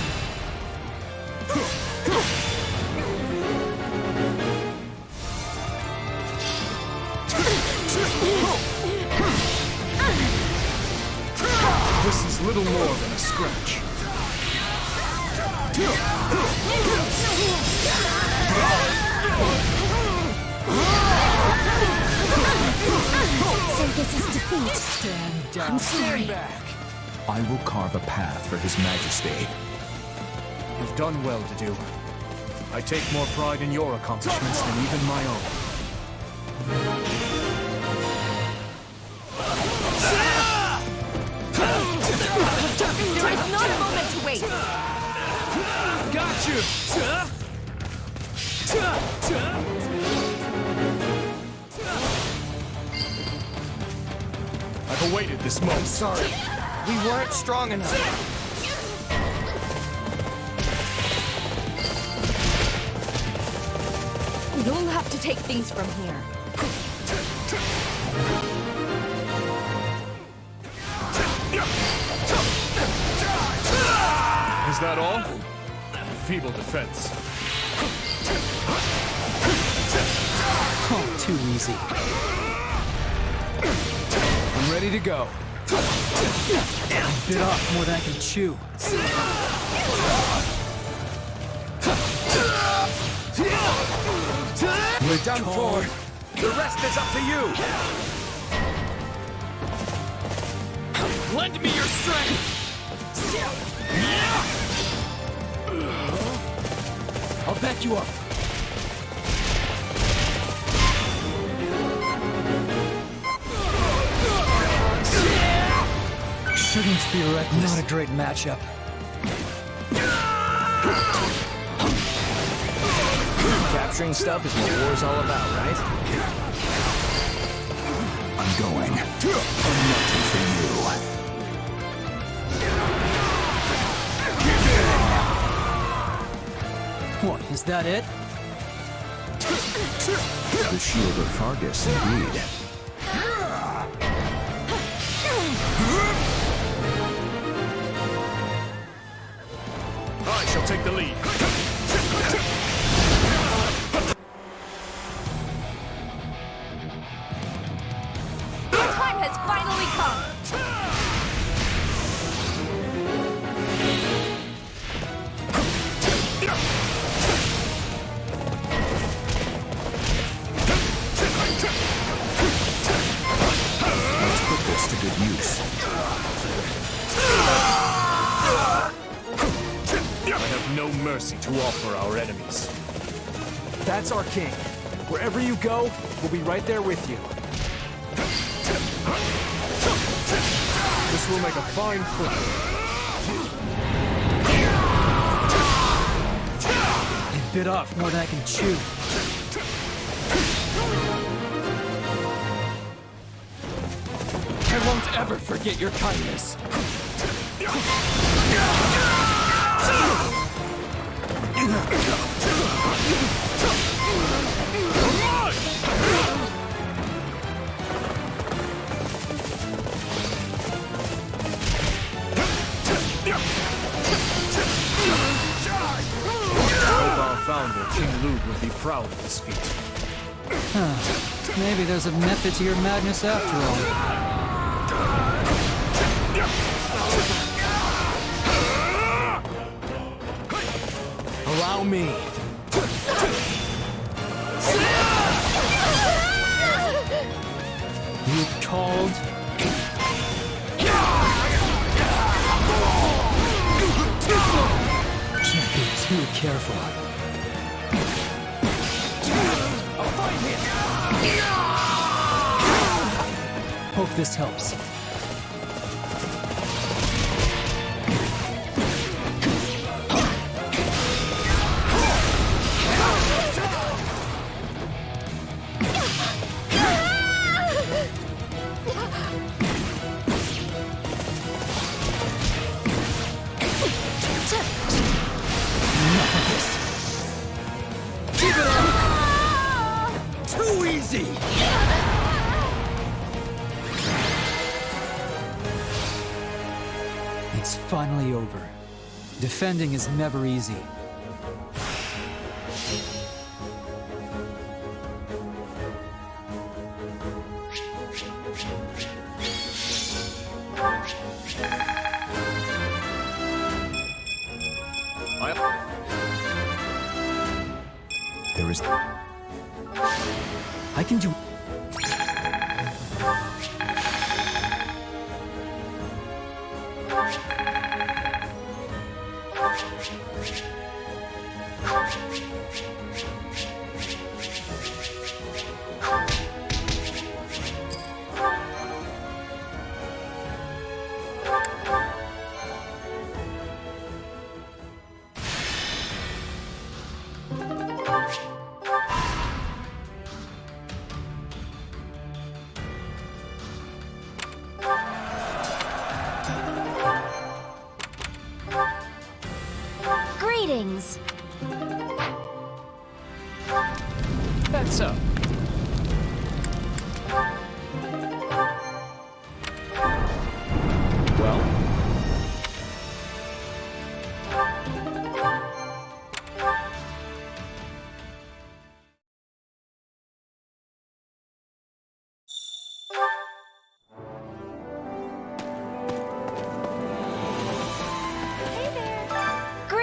This is little more than a scratch. So this is defeat. Stand down. I'm sorry. I will carve a path for His Majesty. You've done well, Dedue. I take more pride in your accomplishments than even my own. There is not a moment to waste. Got you! I've awaited this moment. I'm sorry. We weren't strong enough. You'll have to take things from here. Is that all? Feeble defense. Oh, too easy. I'm ready to go. Bit off more than I can chew. We're done for. The rest is up to you. Lend me your strength! I'll back you up. Shouldn't be reckless. Not a great matchup. Capturing stuff is what war's all about, right? I'm going. I'm nothing for you. What, is that it? The shield of Fargus, indeed. I shall take the lead. The time has finally come! Let's put this to good use. I have no mercy to offer our enemies. That's our king. Wherever you go, we'll be right there with you. This will make a fine flight. It bit off more than I can chew. I won't ever forget your kindness. Our founder, King Lug, would be proud of this feat. Maybe there's a method to your madness after all. Allow me. You called? Can't be too careful. I'll find him. Hope this helps. Too easy! It's finally over. Defending is never easy. There is... I can do... Greetings. That's so. Well?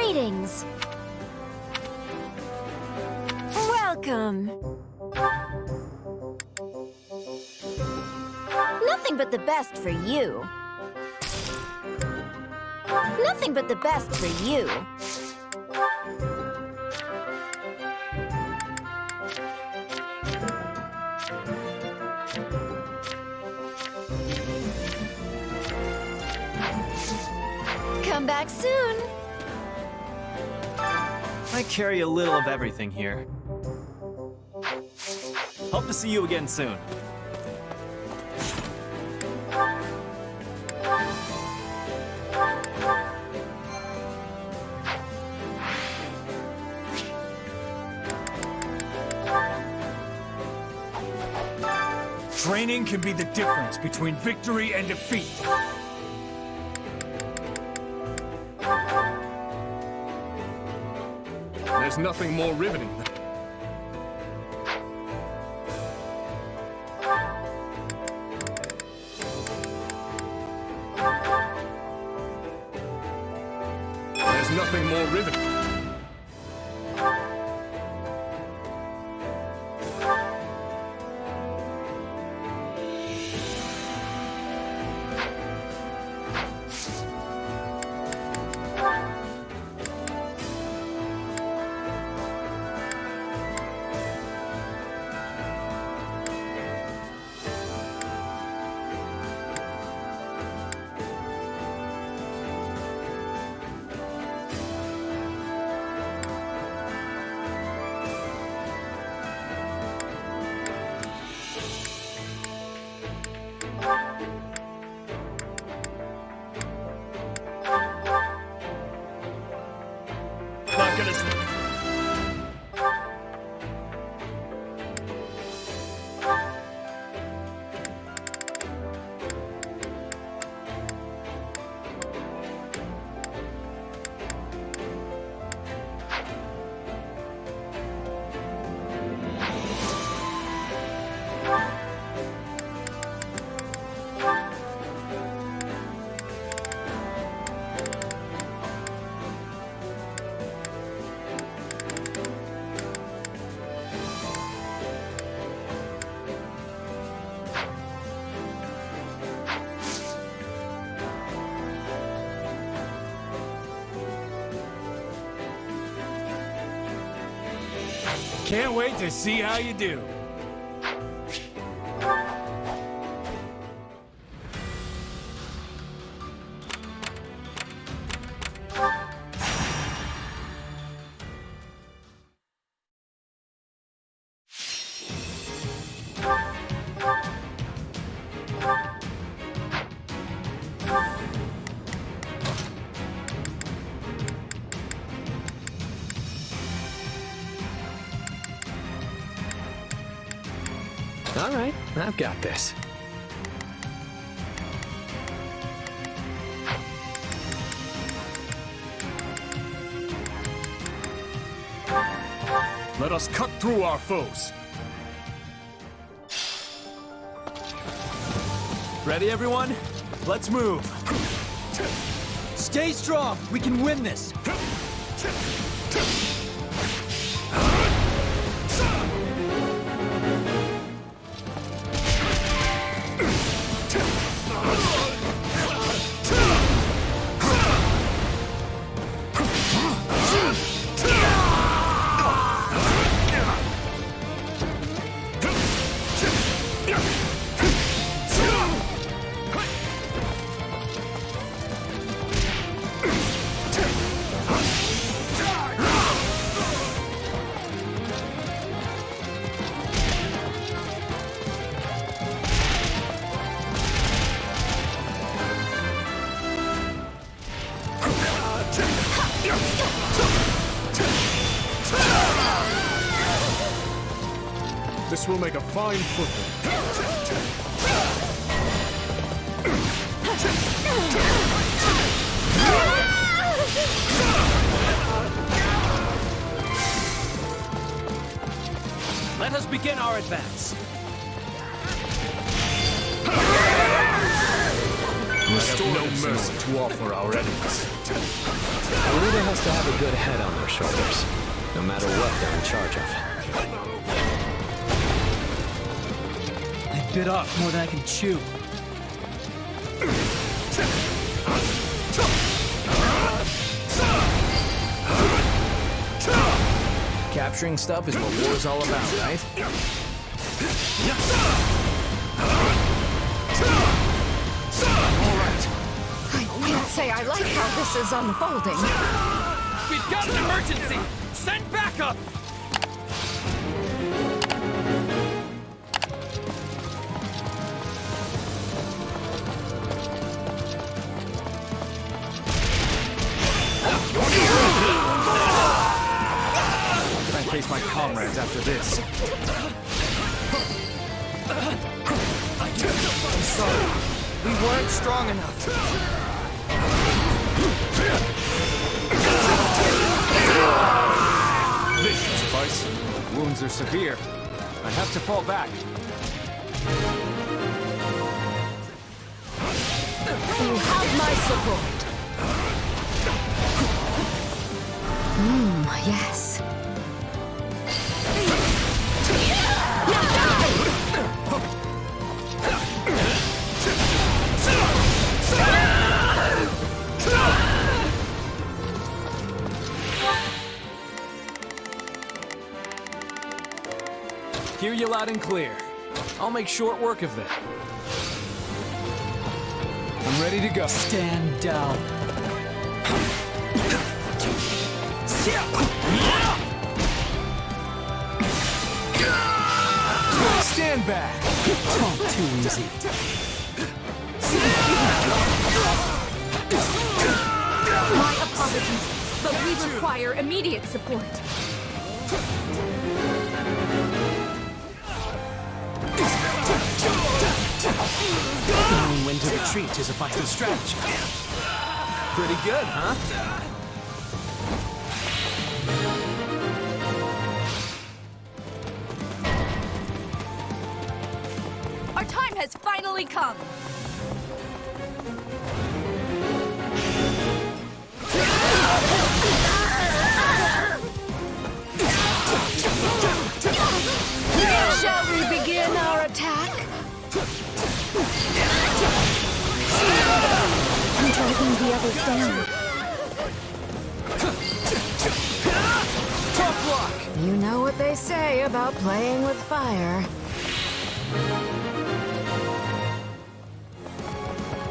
Greetings. Welcome. Nothing but the best for you. Nothing but the best for you. Come back soon. I carry a little of everything here. Hope to see you again soon. Training can be the difference between victory and defeat. There's nothing more riveting than... There's nothing more riveting. Can't wait to see how you do. All right, I've got this. Let us cut through our foes. Ready, everyone? Let's move. Stay strong! We can win this! This will make a fine foothold. Let us begin our advance. We have no mercy to offer our enemies. A leader has to have a good head on their shoulders, no matter what they're in charge of. I bit off more than I can chew. Capturing stuff is what war's all about, right? Alright. I can't say I like how this is unfolding. We've got an emergency! Send backup! Can I face my comrades after this? I'm sorry. We weren't strong enough. This should suffice. Wounds are severe. I have to fall back. You have my support. Yes. Hear you loud and clear. I'll make short work of that. I'm ready to go. Stand down. Stand back. Talk too easy. My apologies, but we require immediate support. Knowing when to retreat is a vital strategy. Pretty good, huh? Our time has finally come! Shall we begin our attack? I'm driving the others down. Tough luck! You know what they say about playing with fire.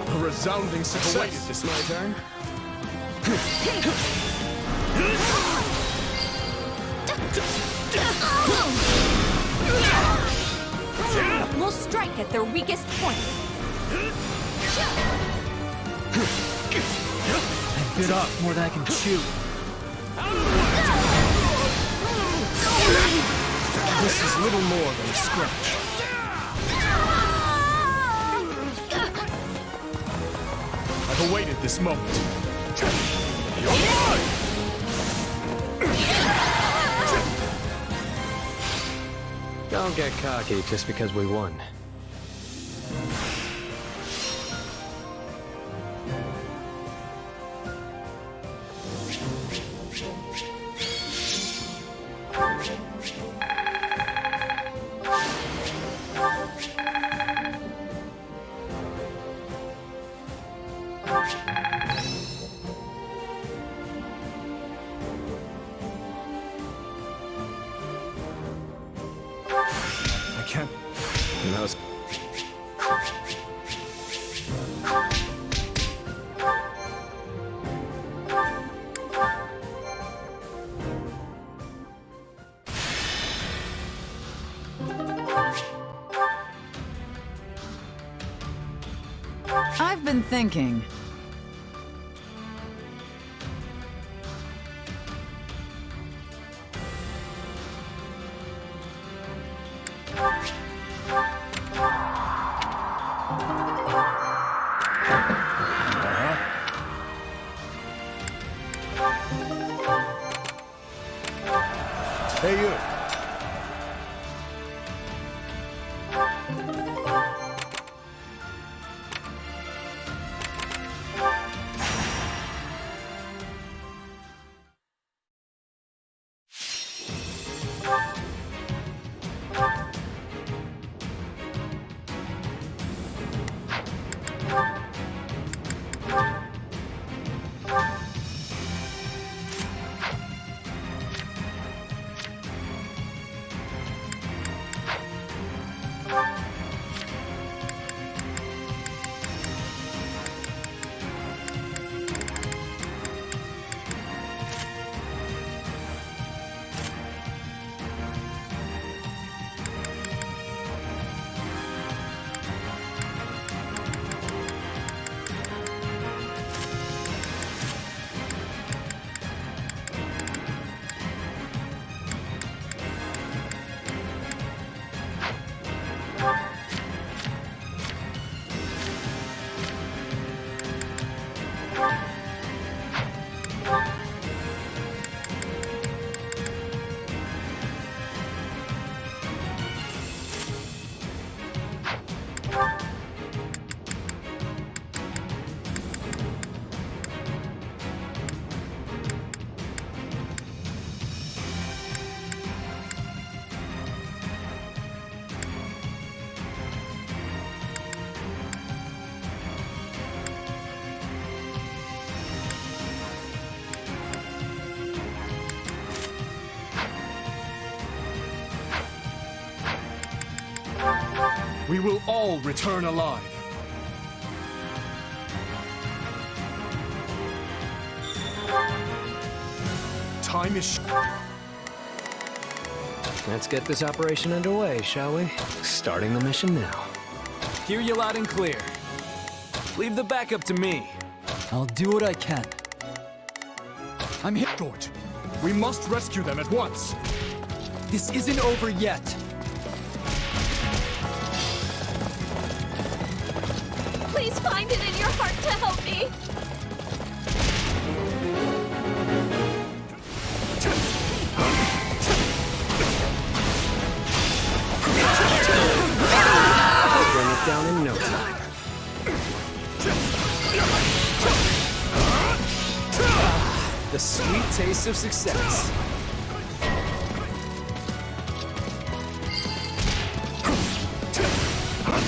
A resounding success. Wait, is this my turn? We'll strike at their weakest point. I bit off more than I can chew. This is little more than a scratch. I've awaited this moment. Don't get cocky just because we won. I've been thinking. Hey, you. we will all return alive. Time is Let's get this operation underway, shall we? Starting the mission now. Hear you loud and clear. Leave the backup to me. I'll do what I can. I'm hit, George. We must rescue them at once. This isn't over yet. Please find it in your heart to help me. Bring it down in no time. The sweet taste of success.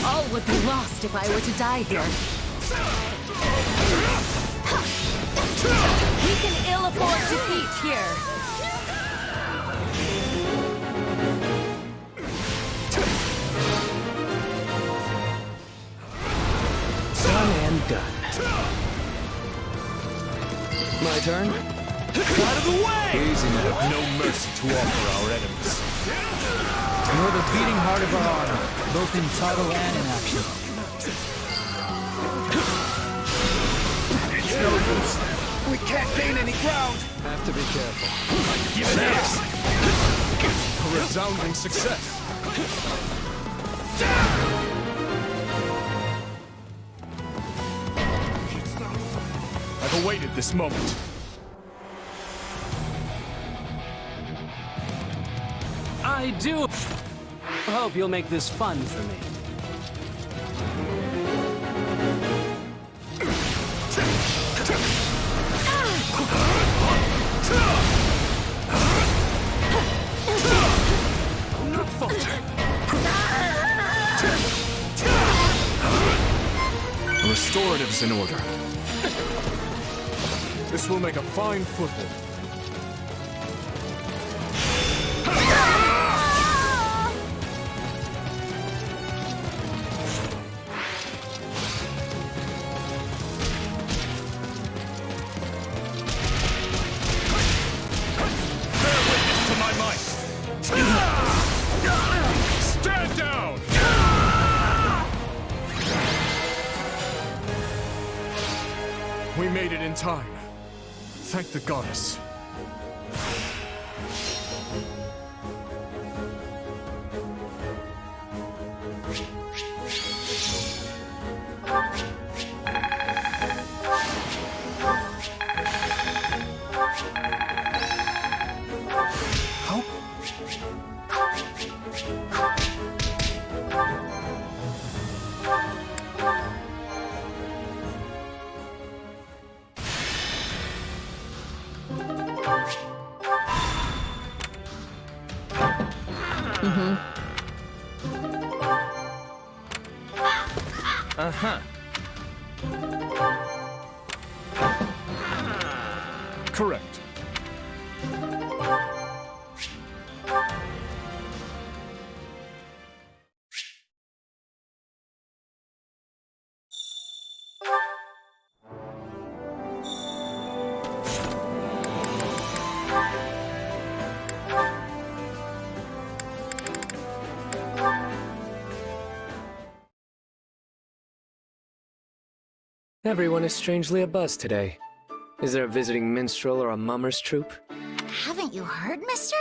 All would be lost if I were to die here. We can ill afford defeat here. Done and done. My turn? Out of the way! Easy now. No mercy to offer our enemies. You're the beating heart of our army, both in title and in action. It's no use. We can't gain any ground. Have to be careful. Give it this! A resounding success. I've awaited this moment. I do hope you'll make this fun for me. Not falter. A restorative's in order. This will make a fine foothold. Stand down! We made it in time. Thank the goddess. Uh-huh. Correct. Everyone is strangely abuzz today. Is there a visiting minstrel or a mummer's troupe? Haven't you heard, mister?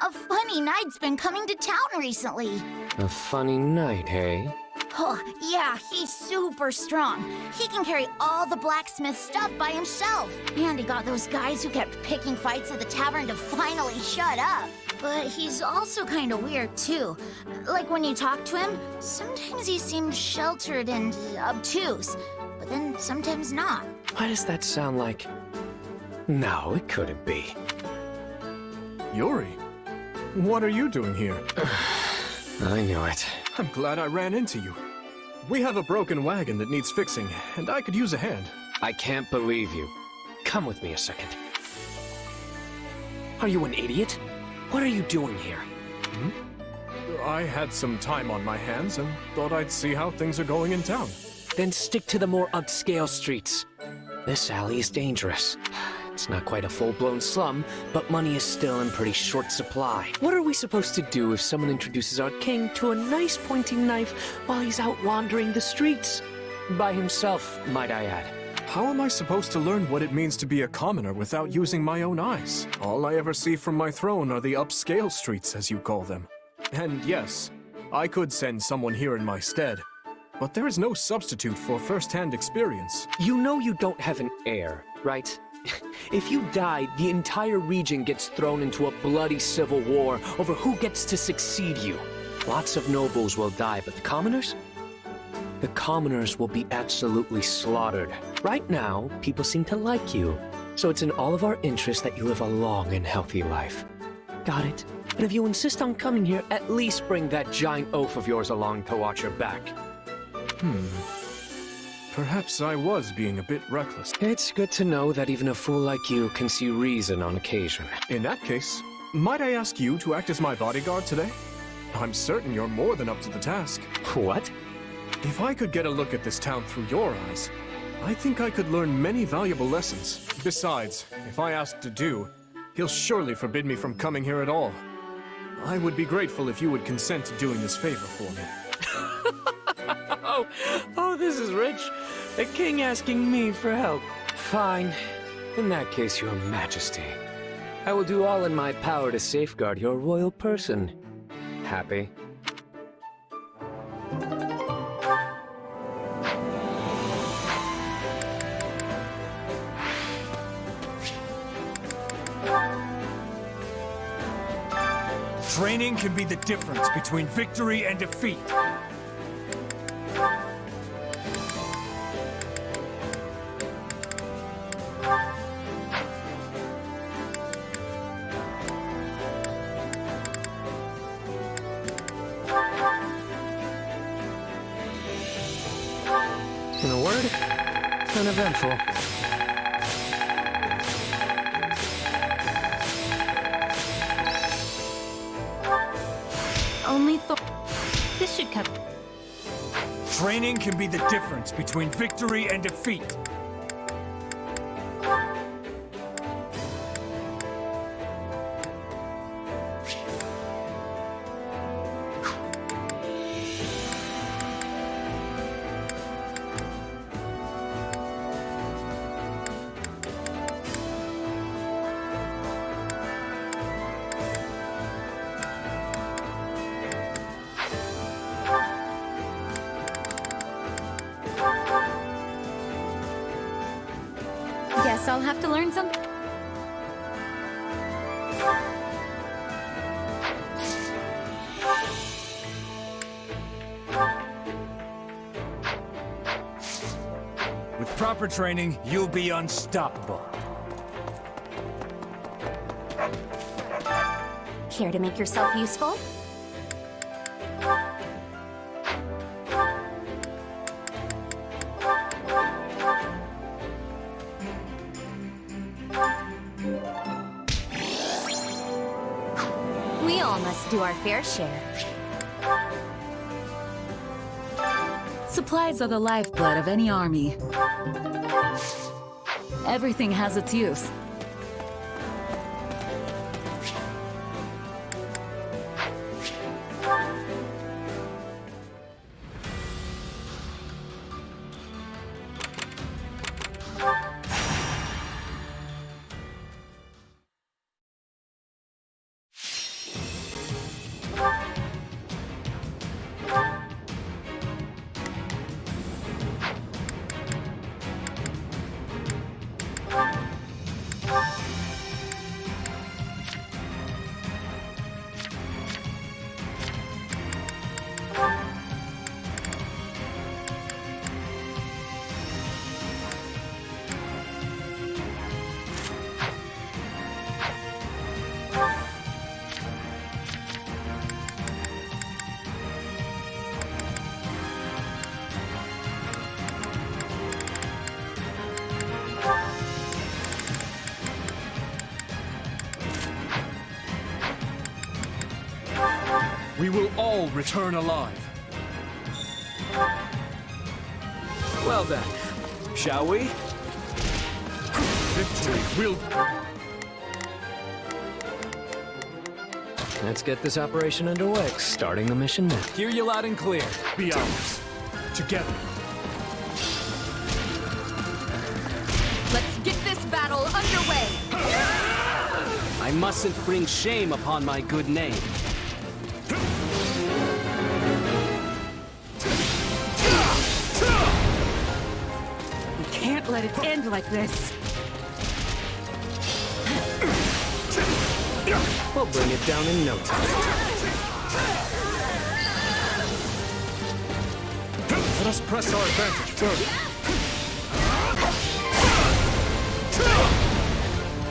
A funny knight's been coming to town recently. A funny night, hey? Oh, yeah, he's super strong. He can carry all the blacksmith stuff by himself. And he got those guys who kept picking fights at the tavern to finally shut up. But he's also kind of weird, too. Like when you talk to him, sometimes he seems sheltered and obtuse. But then sometimes not. Why does that sound like... No, it couldn't be. Yuri, what are you doing here? I knew it. I'm glad I ran into you. We have a broken wagon that needs fixing, and I could use a hand. I can't believe you. Come with me a second. Are you an idiot? What are you doing here? I had some time on my hands and thought I'd see how things are going in town. Then stick to the more upscale streets. This alley is dangerous. It's not quite a full-blown slum, but money is still in pretty short supply. What are we supposed to do if someone introduces our king to a nice pointing knife while he's out wandering the streets? By himself, might I add. How am I supposed to learn what it means to be a commoner without using my own eyes? All I ever see from my throne are the upscale streets, as you call them. And yes, I could send someone here in my stead, but there is no substitute for first-hand experience. You know you don't have an heir, right? If you die, the entire region gets thrown into a bloody civil war over who gets to succeed you. Lots of nobles will die, but the commoners? The commoners will be absolutely slaughtered. Right now, people seem to like you, so it's in all of our interest that you live a long and healthy life. Got it? And if you insist on coming here, at least bring that giant oaf of yours along to watch your back. Perhaps I was being a bit reckless. It's good to know that even a fool like you can see reason on occasion. In that case, might I ask you to act as my bodyguard today? I'm certain you're more than up to the task. What? If I could get a look at this town through your eyes, I think I could learn many valuable lessons. Besides, if I ask Dedue, he'll surely forbid me from coming here at all. I would be grateful if you would consent to doing this favor for me. Oh, this is rich. The king asking me for help. Fine. In that case, your majesty. I will do all in my power to safeguard your royal person. Happy? Training can be the difference between victory and defeat. In a word, uneventful. This should come. Training can be the difference between victory and defeat. Guess I'll have to learn something. With proper training, you'll be unstoppable. Care to make yourself useful? We all must do our fair share. Supplies are the lifeblood of any army. Everything has its use. We will all return alive. Well then, shall we? Victory will... Let's get this operation underway. Starting the mission now. Hear you loud and clear. Be ours. Together. Let's get this battle underway! I mustn't bring shame upon my good name. We can't let it end like this. We'll bring it down in no time. Let us press our advantage further.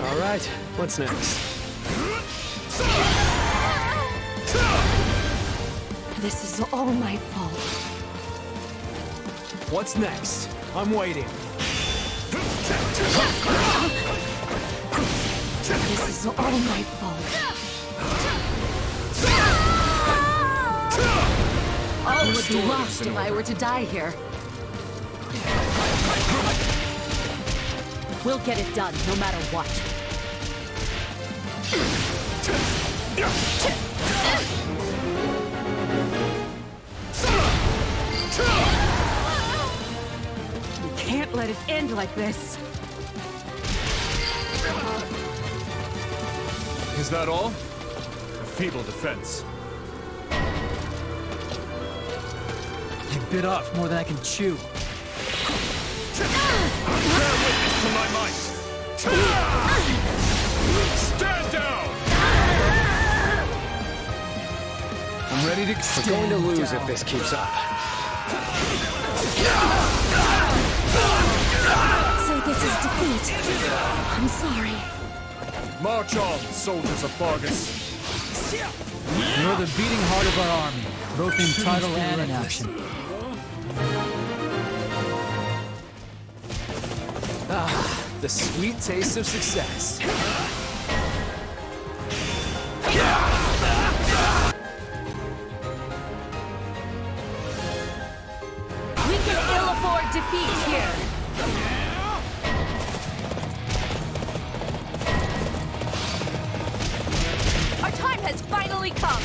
All right, what's next? This is all my fault. What's next? I'm waiting. This is all my fault. All would be lost if I were to die here. We'll get it done, no matter what. We can't let it end like this. Is that all? A feeble defense. You bit off more than I can chew. Bear witness to my might! Stand down! I'm ready to... We're going to lose if this keeps up. So this is defeat. I'm sorry. March on, soldiers of Vargas. You're the beating heart of our army, both in title and in action. Ah, the sweet taste of success. We can ill afford defeat here. Our time has finally come.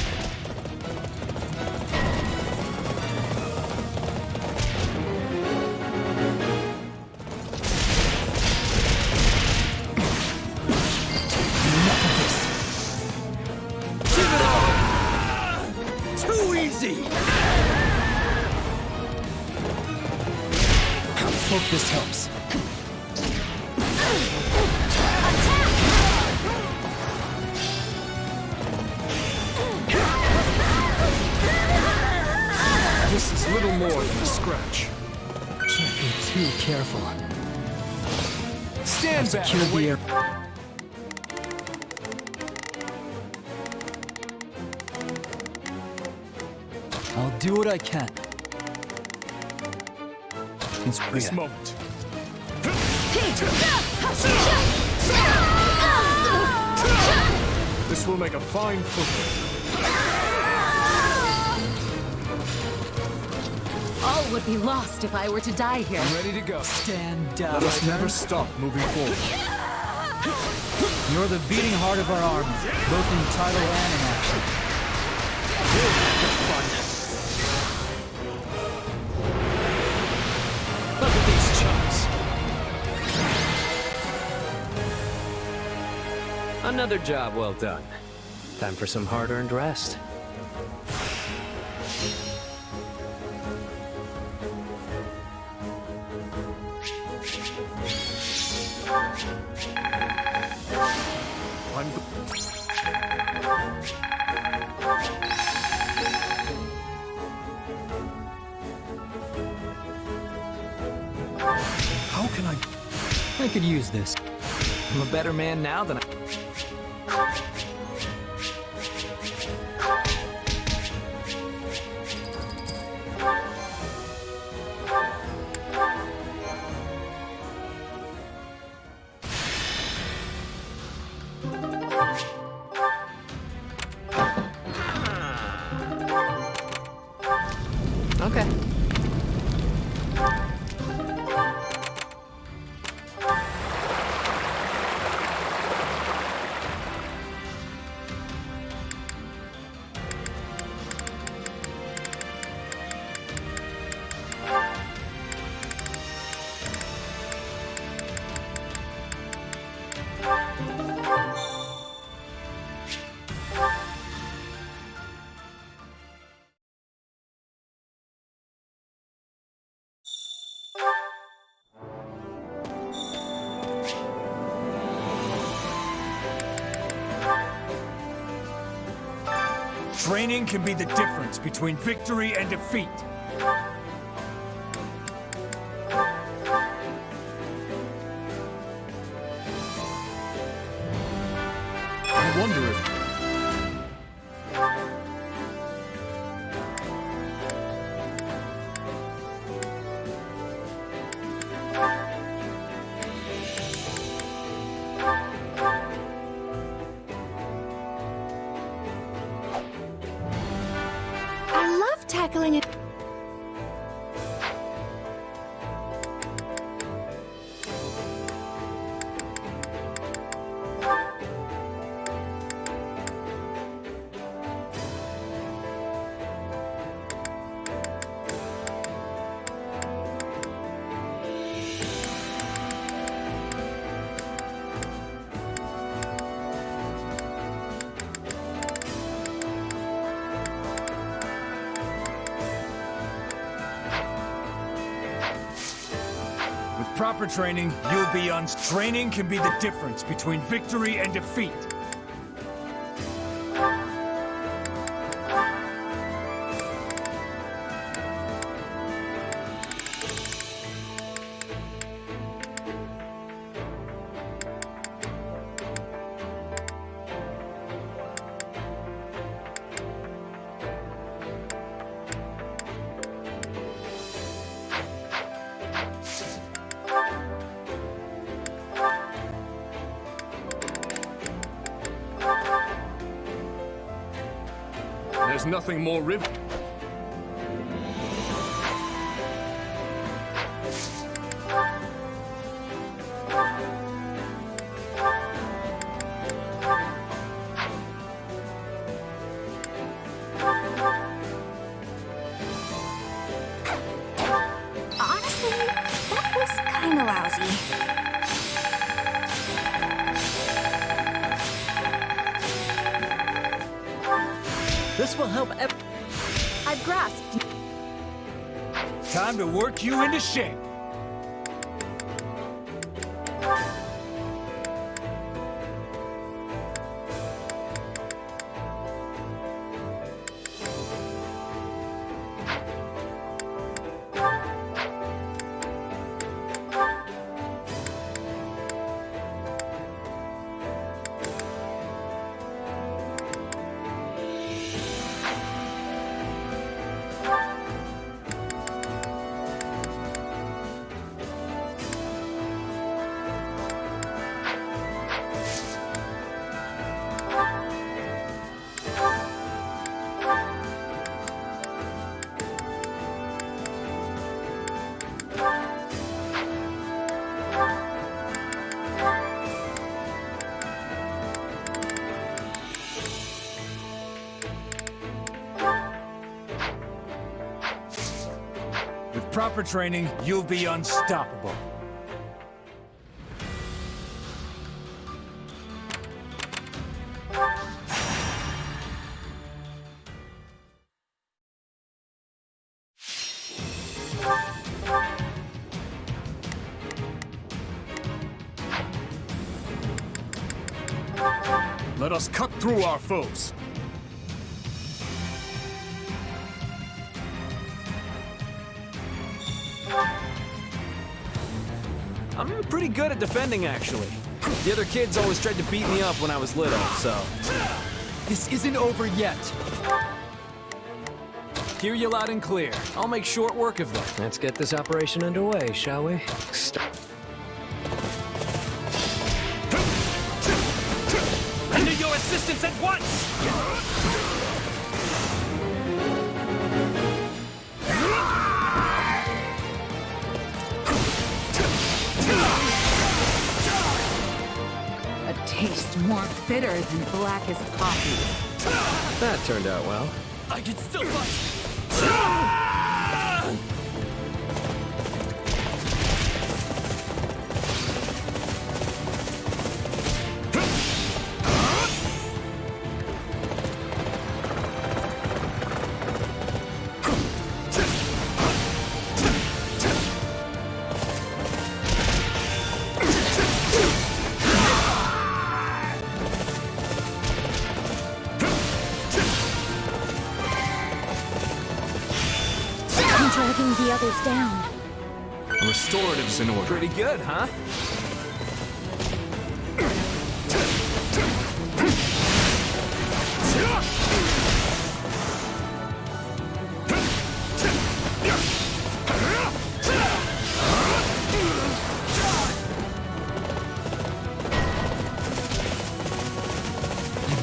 Too easy! Hope this helps. This is little more than a scratch. Can't be too careful. Stand back! Secure the air. I'll do what I can. It's This Priya. moment. This will make a fine foothold. All would be lost if I were to die here. I'm ready to go. Stand down. Let us never stop moving forward. You're the beating heart of our army, both in title and in action. Look at these chumps. Another job well done. Time for some hard-earned rest. How can I could use this. I'm a better man now than I... Training can be the difference between victory and defeat. I wonder if... I love tackling it. With proper training, you'll be on. Training can be the difference between victory and defeat. There's nothing more riv... Honestly, that was kinda lousy. This will help I've grasped. Time to work you into shape. With proper training, you'll be unstoppable. Let us cut through our foes. I'm pretty good at defending, actually. The other kids always tried to beat me up when I was little, so... This isn't over yet. Hear you loud and clear. I'll make short work of them. Let's get this operation underway, shall we? Render your assistance at once! A taste more bitter than black as coffee. That turned out well. I can still fight! others down. A restorative's in order. Pretty good, huh?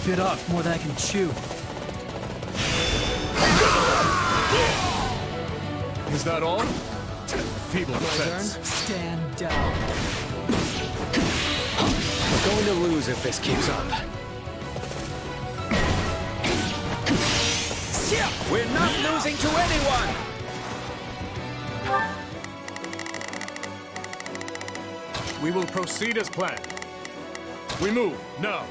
Bit off more than I can chew. Is that all? Feeble defense. Stand down. We're going to lose if this keeps up. We're not losing to anyone! We will proceed as planned. We move, now.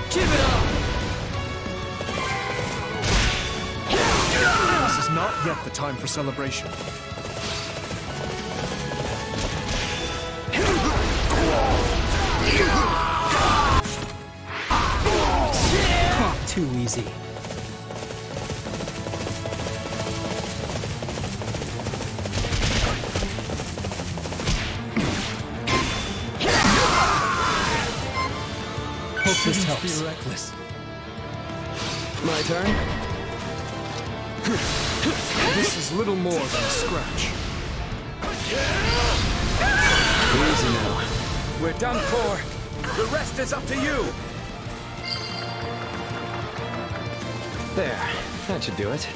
Give it up! This is not yet the time for celebration. Too easy. Hope this helps. Be reckless. My turn? This is little more than a scratch. Easy now. We're done for. The rest is up to you. There. That should do it.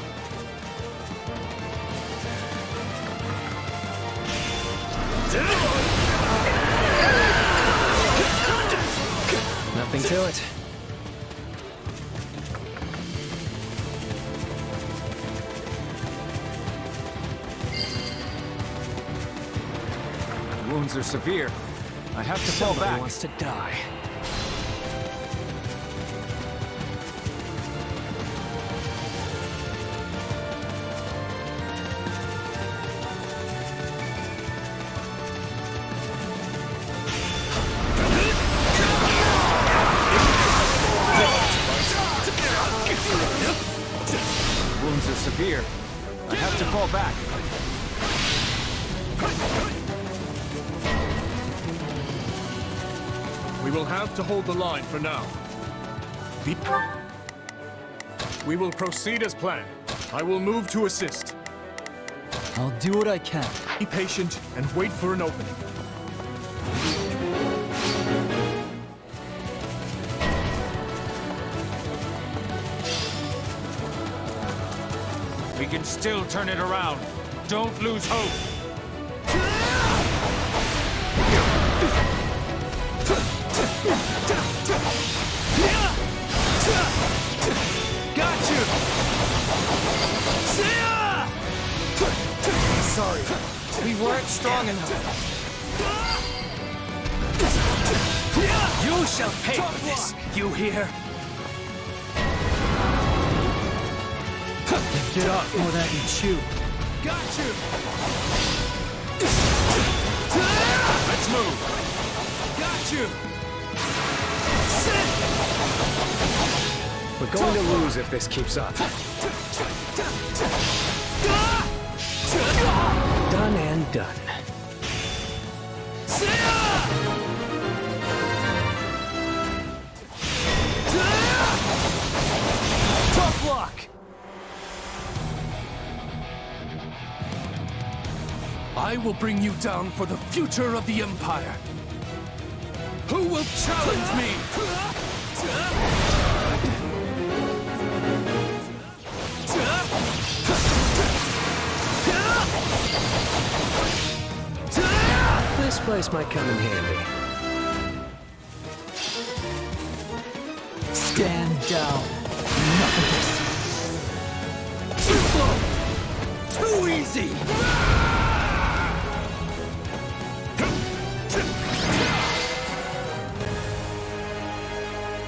Nothing to it. Wounds are severe. I have to fall back. Wants to die. Wounds are severe. I have to fall back. We will have to hold the line for now. We will proceed as planned. I will move to assist. I'll do what I can. Be patient and wait for an opening. We can still turn it around. Don't lose hope. Got you! Sorry, we weren't strong enough. You shall pay for this, you hear? Get off more than I can chew. Got you! Let's move. Got you! We're going to lose if this keeps up. Done and done. Tough luck! I will bring you down for the future of the Empire. Who will challenge me? This place might come in handy. Stand down. Nothing. Too slow! Too easy!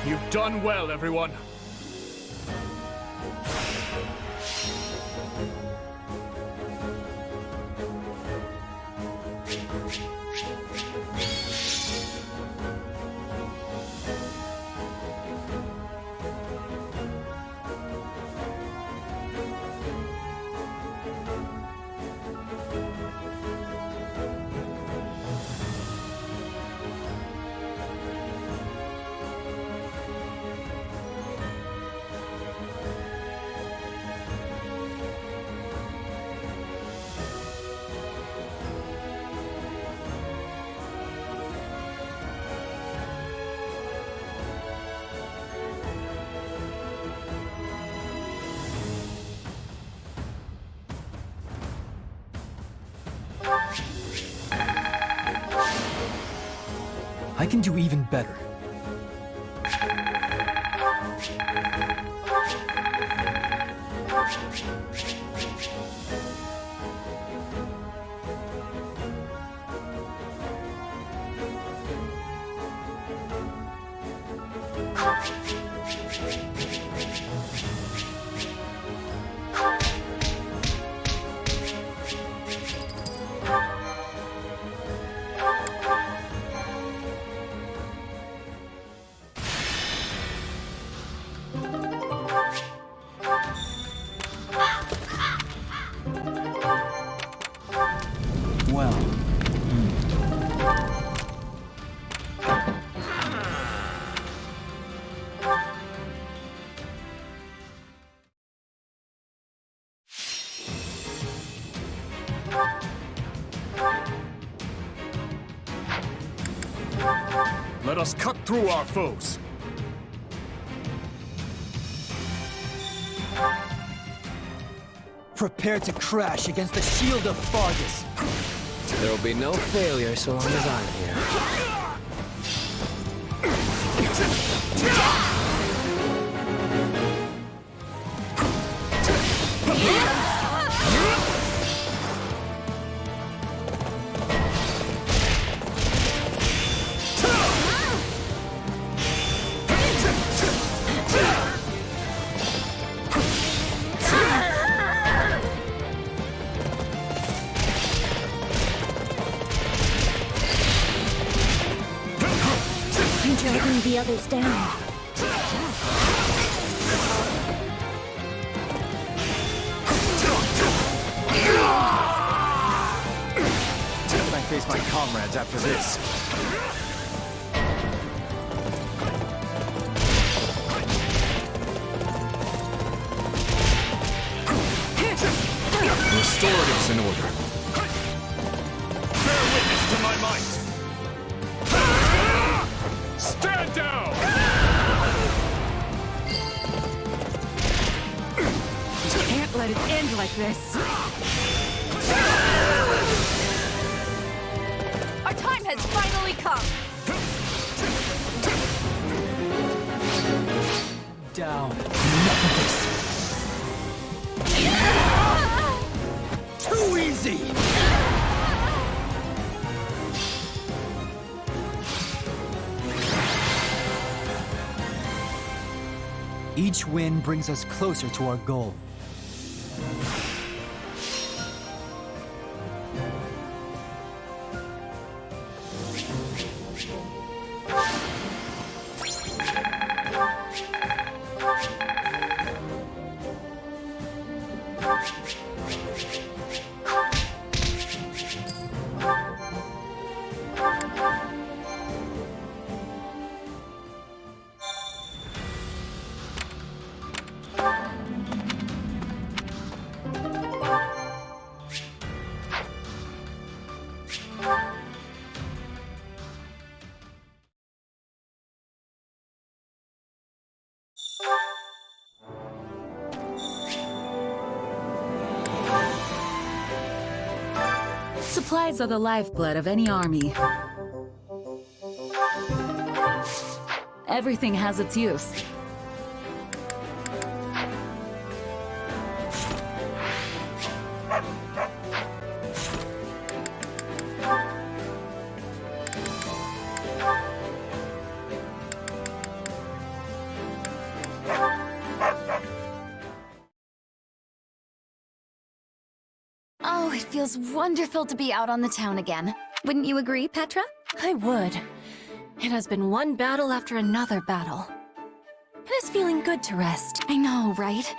You've done well, everyone. I can do even better. Let us cut through our foes. Prepare to crash against the shield of Fargus. There will be no failure so long as I'm here. Dragging the others down. Can I face my comrades after this? Restoratives in order. Bear witness to my might. Stand down! You can't let it end like this. Our time has finally come! Down. Too easy! Each win brings us closer to our goal. Supplies are the lifeblood of any army. Everything has its use. Oh, it feels wonderful to be out on the town again. Wouldn't you agree, Petra? I would. It has been one battle after another battle. It is feeling good to rest. I know, right?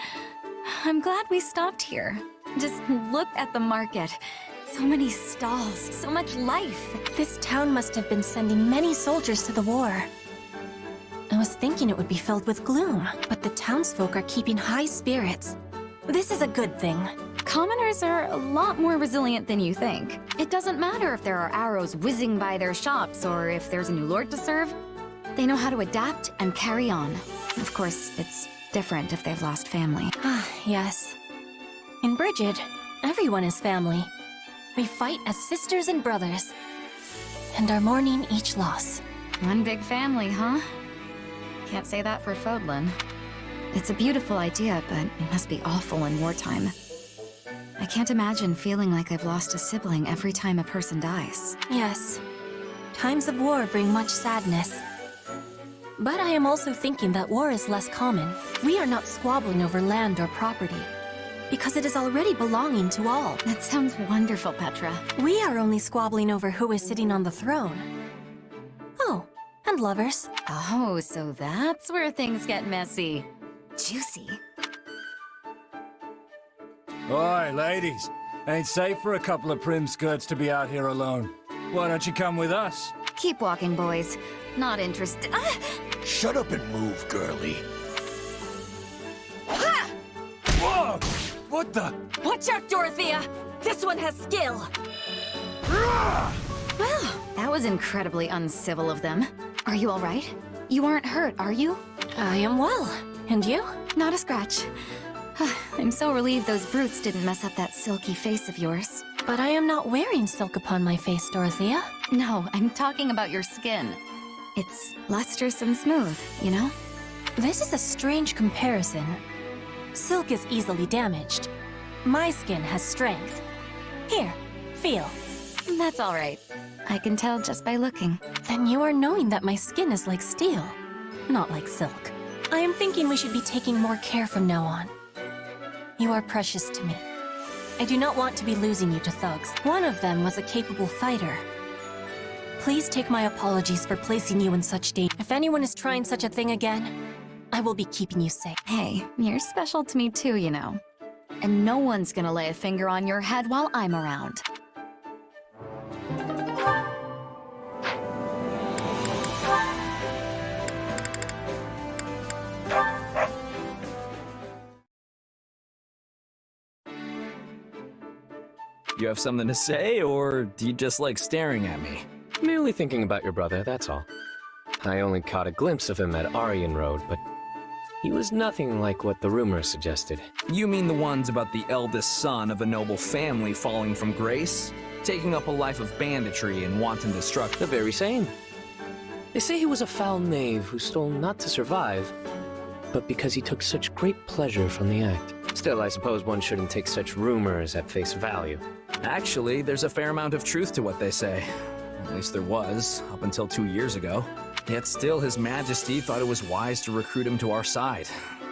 I'm glad we stopped here. Just look at the market. So many stalls, so much life. This town must have been sending many soldiers to the war. I was thinking it would be filled with gloom, but the townsfolk are keeping high spirits. This is a good thing. Commoners are a lot more resilient than you think. It doesn't matter if there are arrows whizzing by their shops or if there's a new lord to serve. They know how to adapt and carry on. Of course, it's different if they've lost family. Ah, yes. In Brigid, everyone is family. We fight as sisters and brothers, and are mourning each loss. One big family, huh? Can't say that for Fodlan. It's a beautiful idea, but it must be awful in wartime. I can't imagine feeling like I've lost a sibling every time a person dies. Yes. Times of war bring much sadness. But I am also thinking that war is less common. We are not squabbling over land or property, because it is already belonging to all. That sounds wonderful, Petra. We are only squabbling over who is sitting on the throne. Oh, and lovers. Oh, so that's where things get messy. Juicy. Oi, ladies. Ain't safe for a couple of prim skirts to be out here alone. Why don't you come with us? Keep walking, boys. Not interested. Ah! Shut up and move, girlie. Ha! Whoa! What the? Watch out, Dorothea! This one has skill! Well, that was incredibly uncivil of them. Are you all right? You aren't hurt, are you? I am well. And you? Not a scratch. I'm so relieved those brutes didn't mess up that silky face of yours. But I am not wearing silk upon my face, Dorothea. No, I'm talking about your skin. It's lustrous and smooth, you know? This is a strange comparison. Silk is easily damaged. My skin has strength. Here, feel. That's all right. I can tell just by looking. Then you are knowing that my skin is like steel, not like silk. I am thinking we should be taking more care from now on. You are precious to me. I do not want to be losing you to thugs. One of them was a capable fighter. Please take my apologies for placing you in such danger. If anyone is trying such a thing again, I will be keeping you safe. Hey, you're special to me too, you know. And no one's gonna lay a finger on your head while I'm around. You have something to say, or do you just like staring at me? Merely thinking about your brother, that's all. I only caught a glimpse of him at Aryan Road, but he was nothing like what the rumors suggested. You mean the ones about the eldest son of a noble family falling from grace? Taking up a life of banditry and wanton destruction? The very same. They say he was a foul knave who stole not to survive, but because he took such great pleasure from the act. Still, I suppose one shouldn't take such rumors at face value. Actually, there's a fair amount of truth to what they say. At least there was, up until 2 years ago. Yet still, His Majesty thought it was wise to recruit him to our side,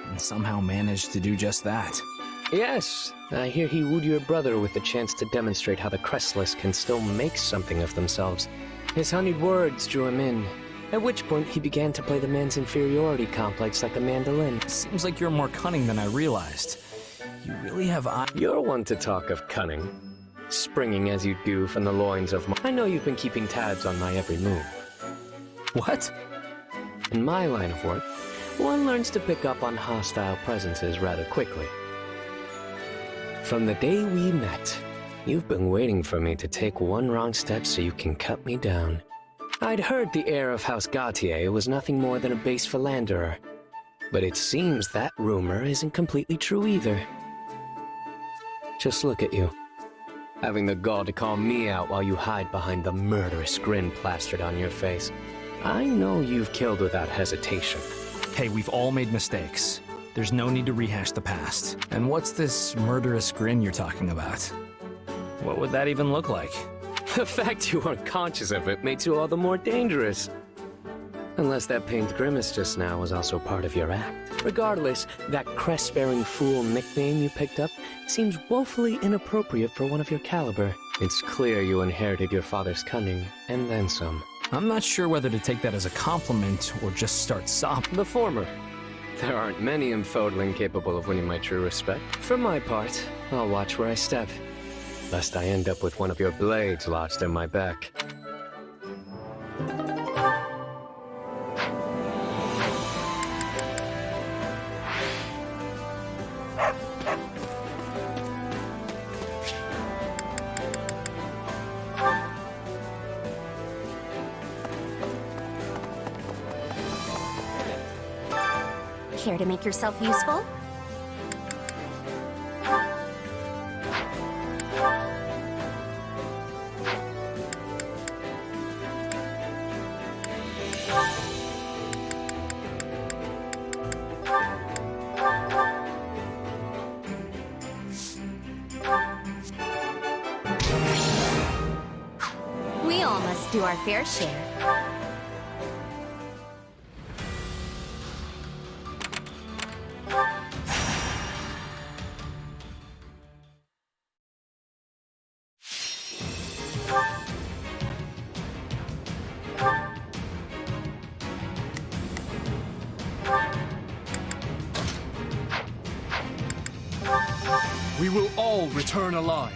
and somehow managed to do just that. Yes, I hear he wooed your brother with the chance to demonstrate how the Crestless can still make something of themselves. His honeyed words drew him in, at which point he began to play the man's inferiority complex like a mandolin. Seems like you're more cunning than I realized. You really have eyes. You're one to talk of cunning. Springing as you do from the loins of my... I know you've been keeping tabs on my every move. What? In my line of work, one learns to pick up on hostile presences rather quickly. From the day we met, you've been waiting for me to take one wrong step so you can cut me down. I'd heard the heir of House Gautier was nothing more than a base philanderer, but it seems that rumor isn't completely true either. Just look at you, having the gall to call me out while you hide behind the murderous grin plastered on your face. I know you've killed without hesitation. Hey, we've all made mistakes. There's no need to rehash the past. And what's this murderous grin you're talking about? What would that even look like? The fact you weren't conscious of it makes you all the more dangerous. Unless that pained grimace just now was also part of your act. Regardless, that crest-bearing fool nickname you picked up seems woefully inappropriate for one of your caliber. It's clear you inherited your father's cunning, and then some. I'm not sure whether to take that as a compliment or just start sobbing. The former. There aren't many in Fodlan capable of winning my true respect. For my part, I'll watch where I step, lest I end up with one of your blades lodged in my back. Care to make yourself useful? do our fair share. We will all return alive.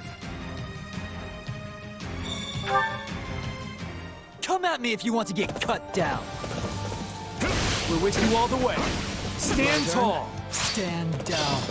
Come at me if you want to get cut down. We're with you all the way. Stand tall. Stand down.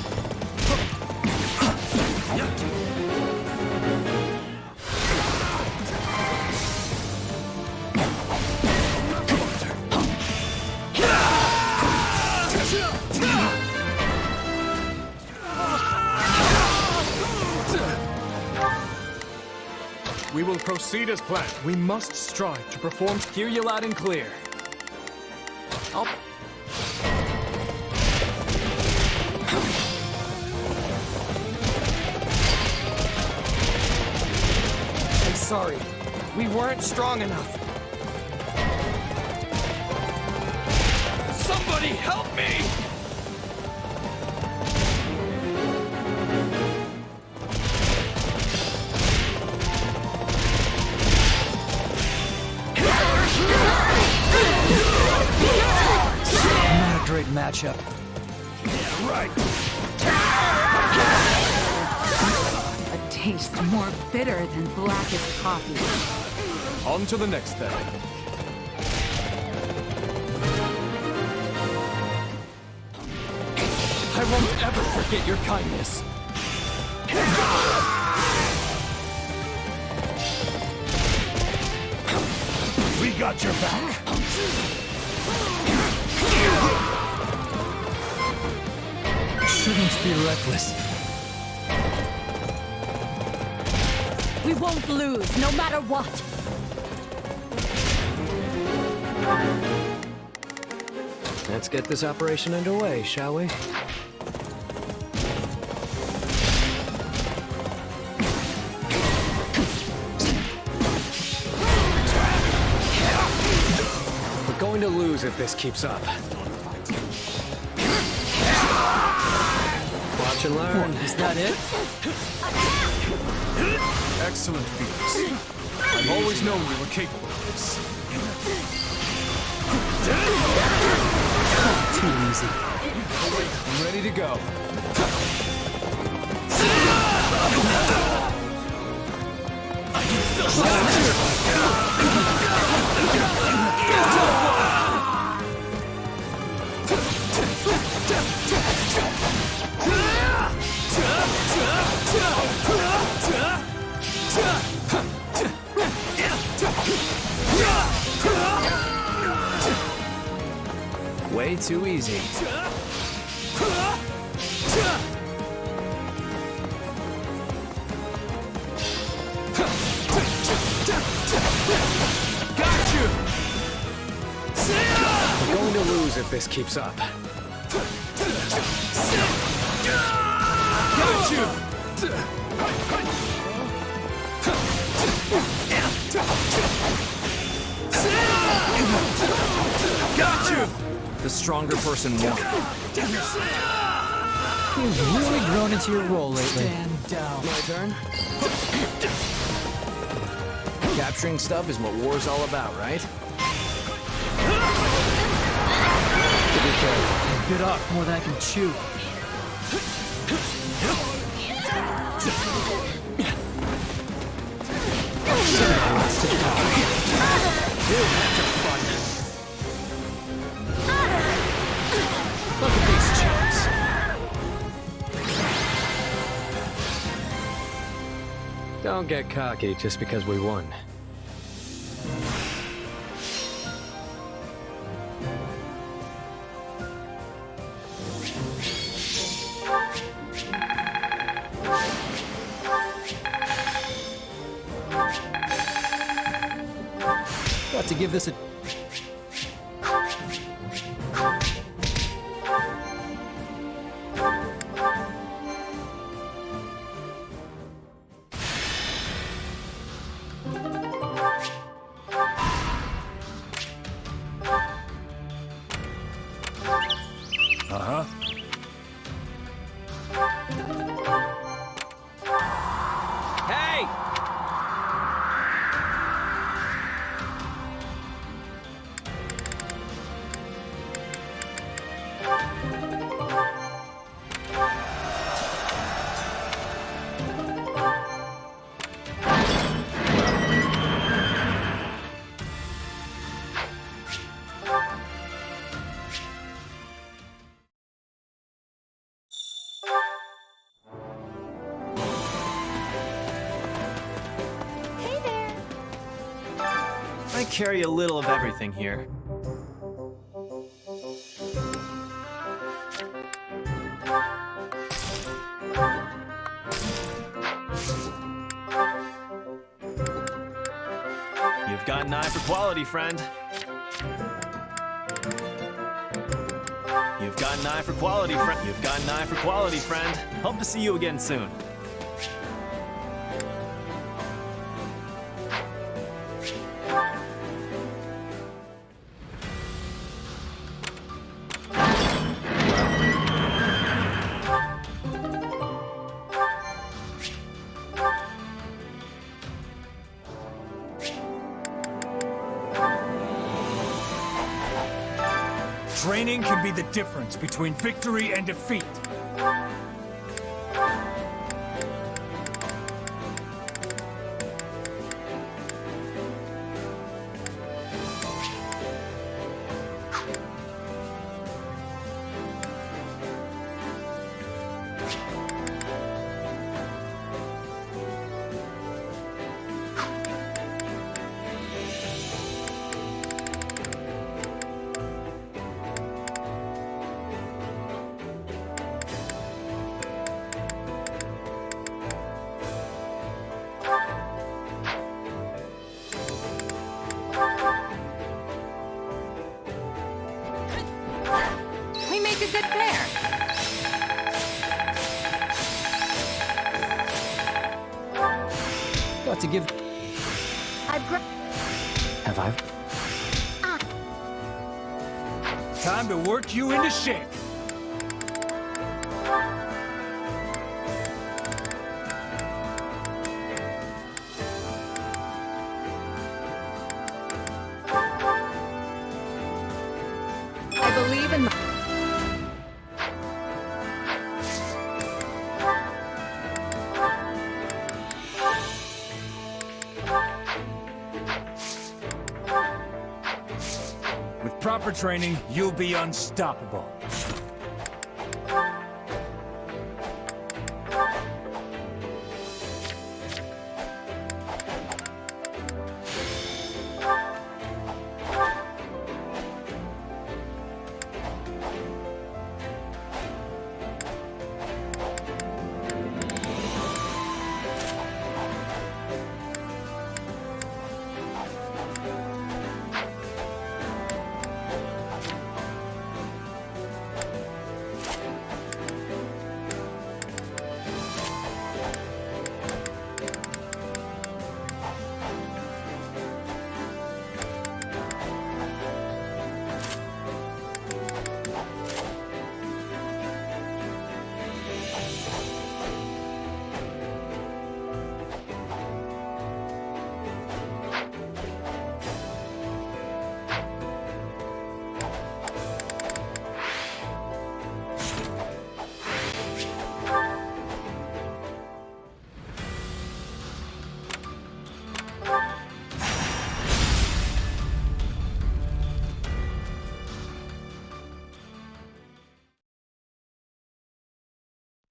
We will proceed as planned. We must strive to perform. Hear you loud and clear. I'm sorry. We weren't strong enough. Somebody help me! Not a great matchup. Yeah, right. A taste more bitter than blackest coffee. On to the next thing. I won't ever forget your kindness. We got your back. Shouldn't be reckless. We won't lose, no matter what. Let's get this operation underway, shall we? We're going to lose if this keeps up. Watch and learn. Is that it? Excellent, Felix. I've always known you were capable of this. Too easy. I'm ready to go. I can still stop Way too easy. Got you! We're going to lose if this keeps up. Got you! Got you! The stronger person won. You've really grown into your role lately. Stand down. My turn? Capturing stuff is what war's all about, right? Be careful. I bit off more than I can chew. Look at these chumps. Don't get cocky just because we won. Got to give this a... gonna carry a little of everything here. You've got an eye for quality, friend. You've got an eye for quality, friend. You've got an eye for quality, friend. Hope to see you again soon. Training can be the difference between victory and defeat. To give. Have I? Time to work you into shape. I believe in. Proper training, you'll be unstoppable.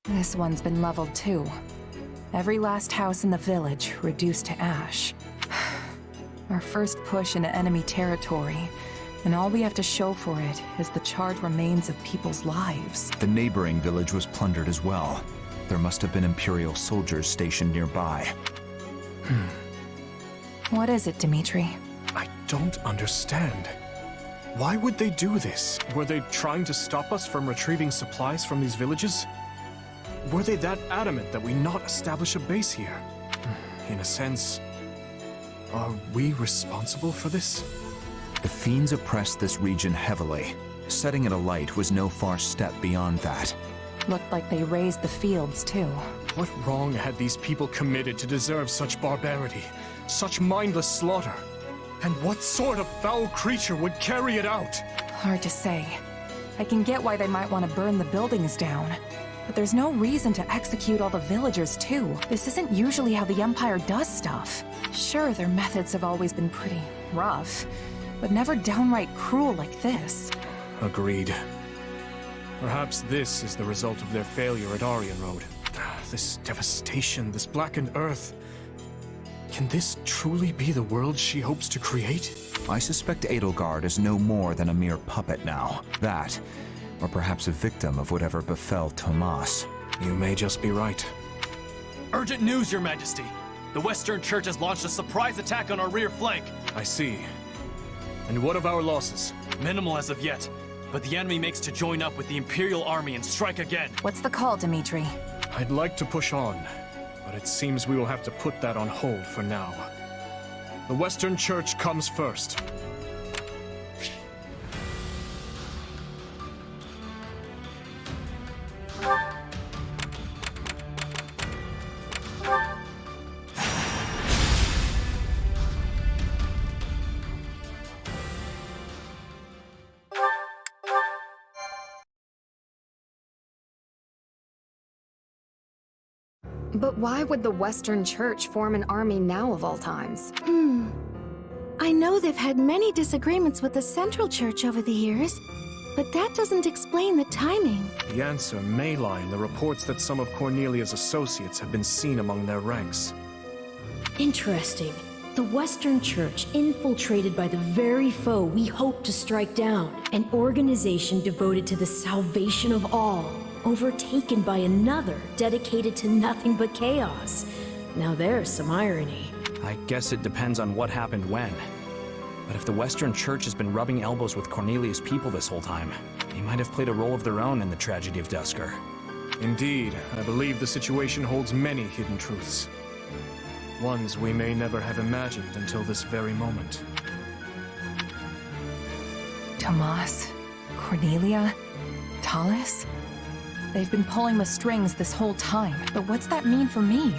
This one's been leveled too. Every last house in the village reduced to ash. Our first push into enemy territory, and all we have to show for it is the charred remains of people's lives. The neighboring village was plundered as well. There must have been Imperial soldiers stationed nearby. What is it, Dimitri? I don't understand. Why would they do this? Were they trying to stop us from retrieving supplies from these villages? Were they that adamant that we not establish a base here? In a sense, are we responsible for this? The fiends oppressed this region heavily. Setting it alight was no far step beyond that. Looked like they raised the fields too. What wrong had these people committed to deserve such barbarity, such mindless slaughter? And what sort of foul creature would carry it out? Hard to say. I can get why they might want to burn the buildings down. But there's no reason to execute all the villagers, too. This isn't usually how the Empire does stuff. Sure, their methods have always been pretty rough, but never downright cruel like this. Agreed. Perhaps this is the result of their failure at Aryan Road. This devastation, this blackened earth. Can this truly be the world she hopes to create? I suspect Edelgard is no more than a mere puppet now. That, or perhaps a victim of whatever befell Tomas. You may just be right. Urgent news, Your Majesty! The Western Church has launched a surprise attack on our rear flank! I see. And what of our losses? Minimal as of yet, but the enemy makes to join up with the Imperial Army and strike again. What's the call, Dimitri? I'd like to push on, but it seems we will have to put that on hold for now. The Western Church comes first. But why would the Western Church form an army now of all times? I know they've had many disagreements with the Central Church over the years, but that doesn't explain the timing. The answer may lie in the reports that some of Cornelia's associates have been seen among their ranks. Interesting. The Western Church infiltrated by the very foe we hope to strike down. An organization devoted to the salvation of all, overtaken by another dedicated to nothing but chaos. Now there's some irony. I guess it depends on what happened when. But if the Western Church has been rubbing elbows with Cornelia's people this whole time, they might have played a role of their own in the tragedy of Duscur. Indeed, I believe the situation holds many hidden truths. Ones we may never have imagined until this very moment. Tomas, Cornelia, Tallis? They've been pulling the strings this whole time, but what's that mean for me?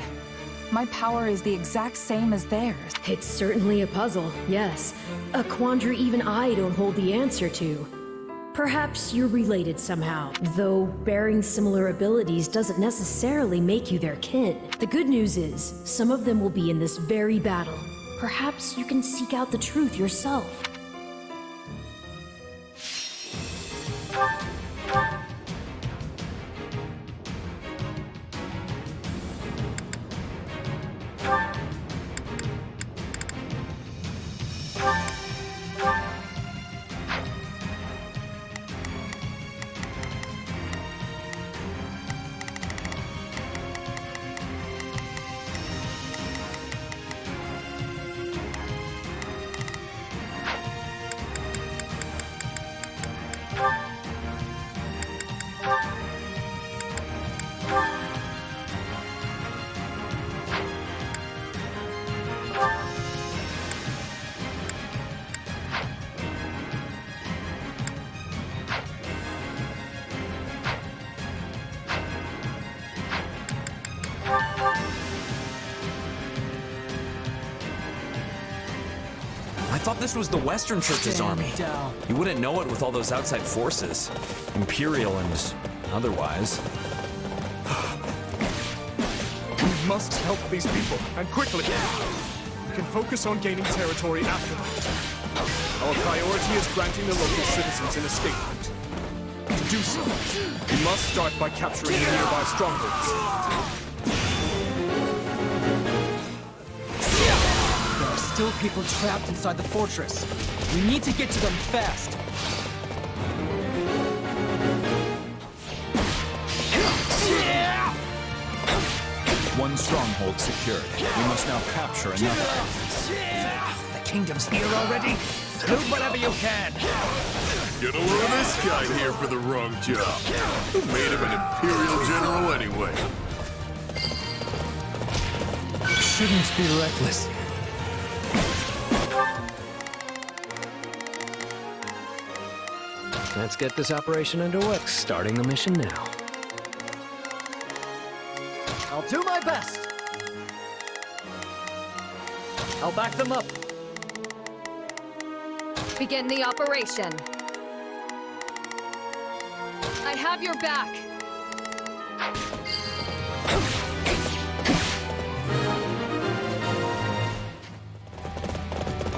My power is the exact same as theirs. It's certainly a puzzle, yes. A quandary even I don't hold the answer to. Perhaps you're related somehow, though bearing similar abilities doesn't necessarily make you their kin. The good news is, some of them will be in this very battle. Perhaps you can seek out the truth yourself. I thought this was the Western Church's army. You wouldn't know it with all those outside forces. Imperial and otherwise. We must help these people, and quickly. We can focus on gaining territory after that. Our priority is granting the local citizens an escape route. To do so, we must start by capturing the nearby strongholds. There are still people trapped inside the fortress. We need to get to them fast. One stronghold secured. We must now capture another. The kingdom's here already? Loot whatever you can. Get over to this guy here for the wrong job. Who made him an Imperial General anyway? Shouldn't be reckless. Let's get this operation underway. Starting the mission now. I'll do my best. I'll back them up. Begin the operation. I have your back.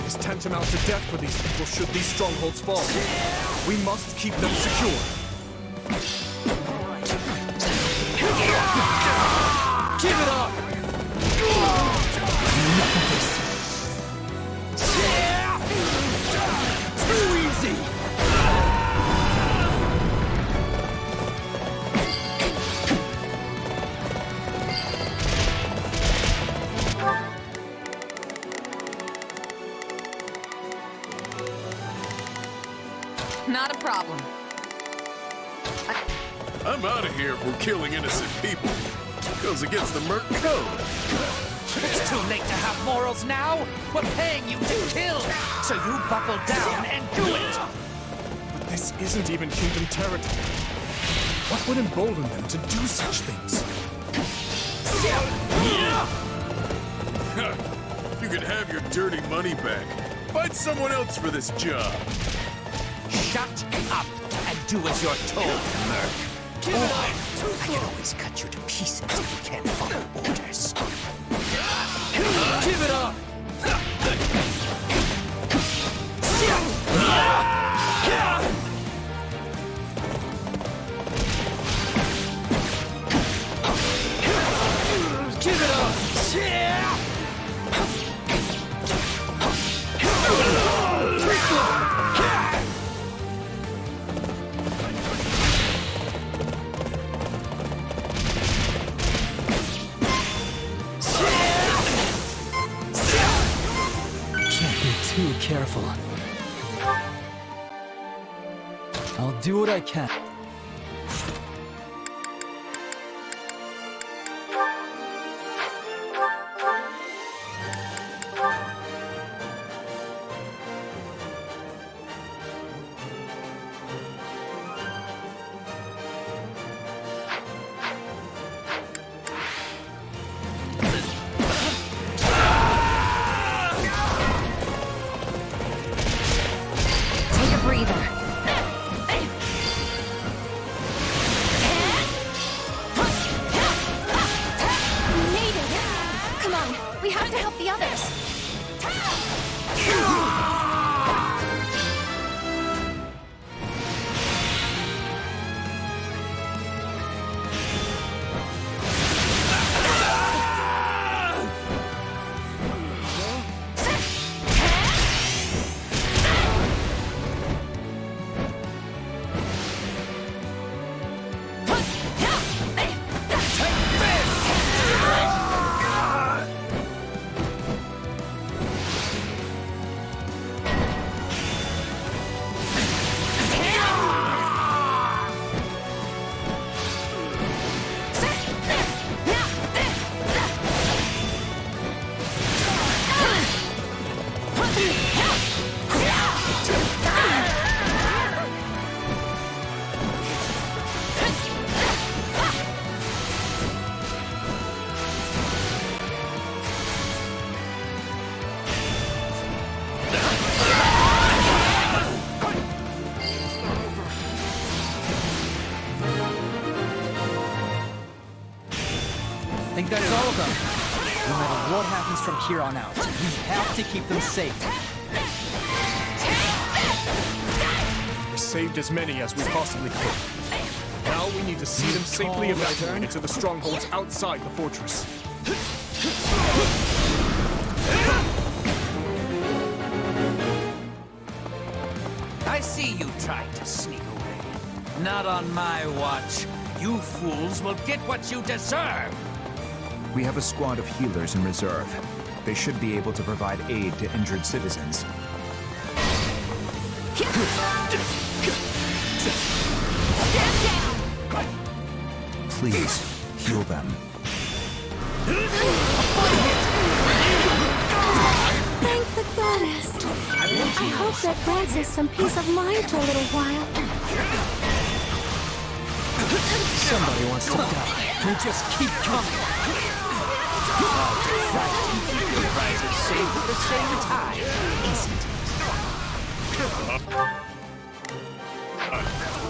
It's tantamount to death for these people should these strongholds fall. We must keep them secure. Give it up! I'm out of here if we're killing innocent people. Goes against the Merc Code. It's too late to have morals now. We're paying you to kill, so you buckle down and do it. But this isn't even Kingdom territory. What would embolden them to do such things? You can have your dirty money back. Find someone else for this job. Shut up and do as you're told, Merc. I can always cut you to pieces if you can't follow orders. Give it up! Give it up! Too careful. I'll do what I can. I think that's all of them. No matter what happens from here on out, we have to keep them safe. We saved as many as we possibly could. Now we need to see them safely evacuated to the strongholds outside the fortress. I see you tried to sneak away. Not on my watch. You fools will get what you deserve. We have a squad of healers in reserve. They should be able to provide aid to injured citizens. Please, heal them. Thank the goddess. I hope that grants us some peace of mind for a little while. Somebody wants to die. They just keep coming. The prize is safe at the same time, isn't it?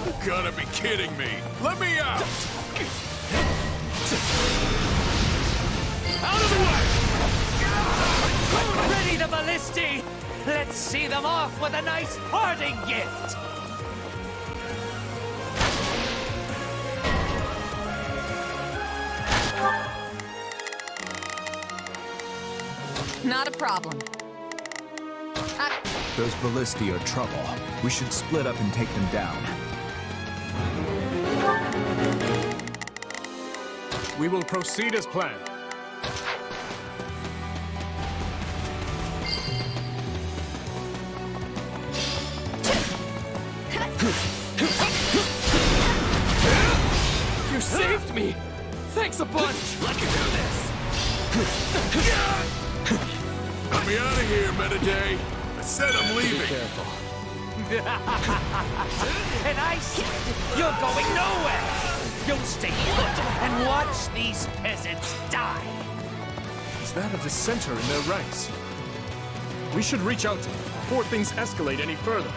You gotta be kidding me! Let me out! Out of the way! Ready the ballisti! Let's see them off with a nice parting gift! Not a problem. Those ballisti are trouble. We should split up and take them down. We will proceed as planned. saved me! Thanks a bunch! Let's do this! Let me out of here, Dedue. I said I'm leaving. Be careful. And I said, you're going nowhere! You'll stay put and watch these peasants die! Is that a dissenter in their ranks? We should reach out to them before things escalate any further.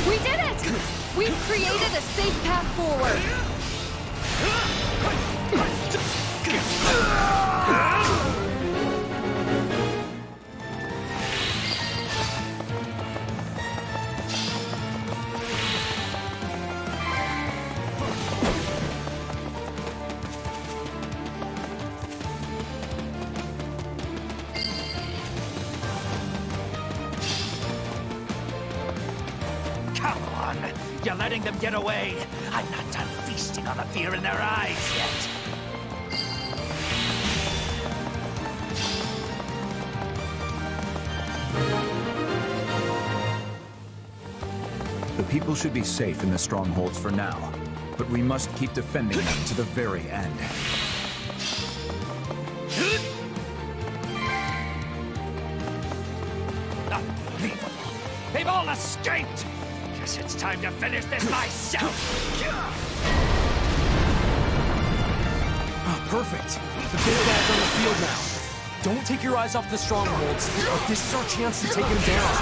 We did it! We've created a safe path forward! Come on! You're letting them get away! I'm not done feasting on the fear in their eyes yet! The people should be safe in the strongholds for now, but we must keep defending them to the very end. Unbelievable! They've all escaped! Guess it's time to finish this myself! Oh, perfect. The big bad's on the field now. Don't take your eyes off the strongholds. This is our chance to take him down.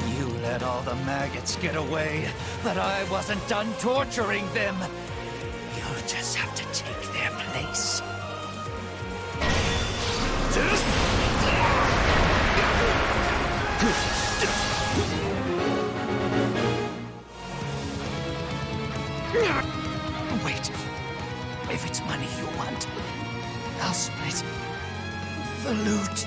You let all the maggots get away, but I wasn't done torturing them. You'll just have to take their place. Wait. If it's money you want, I'll split the loot.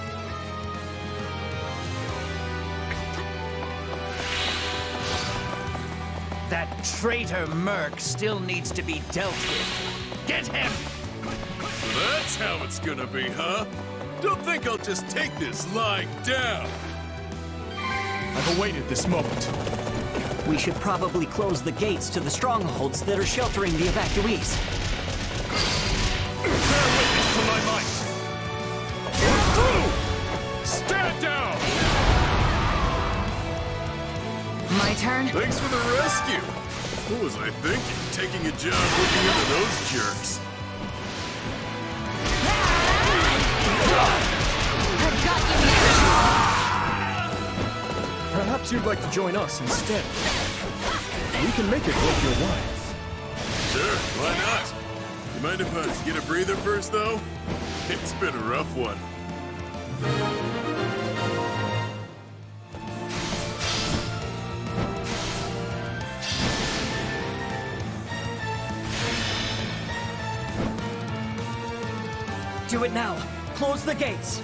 That traitor Merc still needs to be dealt with. Get him! So that's how it's gonna be, huh? Don't think I'll just take this lying down. I've awaited this moment. We should probably close the gates to the strongholds that are sheltering the evacuees. Bear witness to my might! We're through! Stand down! My turn? Thanks for the rescue. What was I thinking? Taking a job looking into those jerks. I've got you here! Perhaps you'd like to join us instead. We can make it worth your while. Sure, why not? You mind if I get a breather first, though? It's been a rough one. Do it now. Close the gates.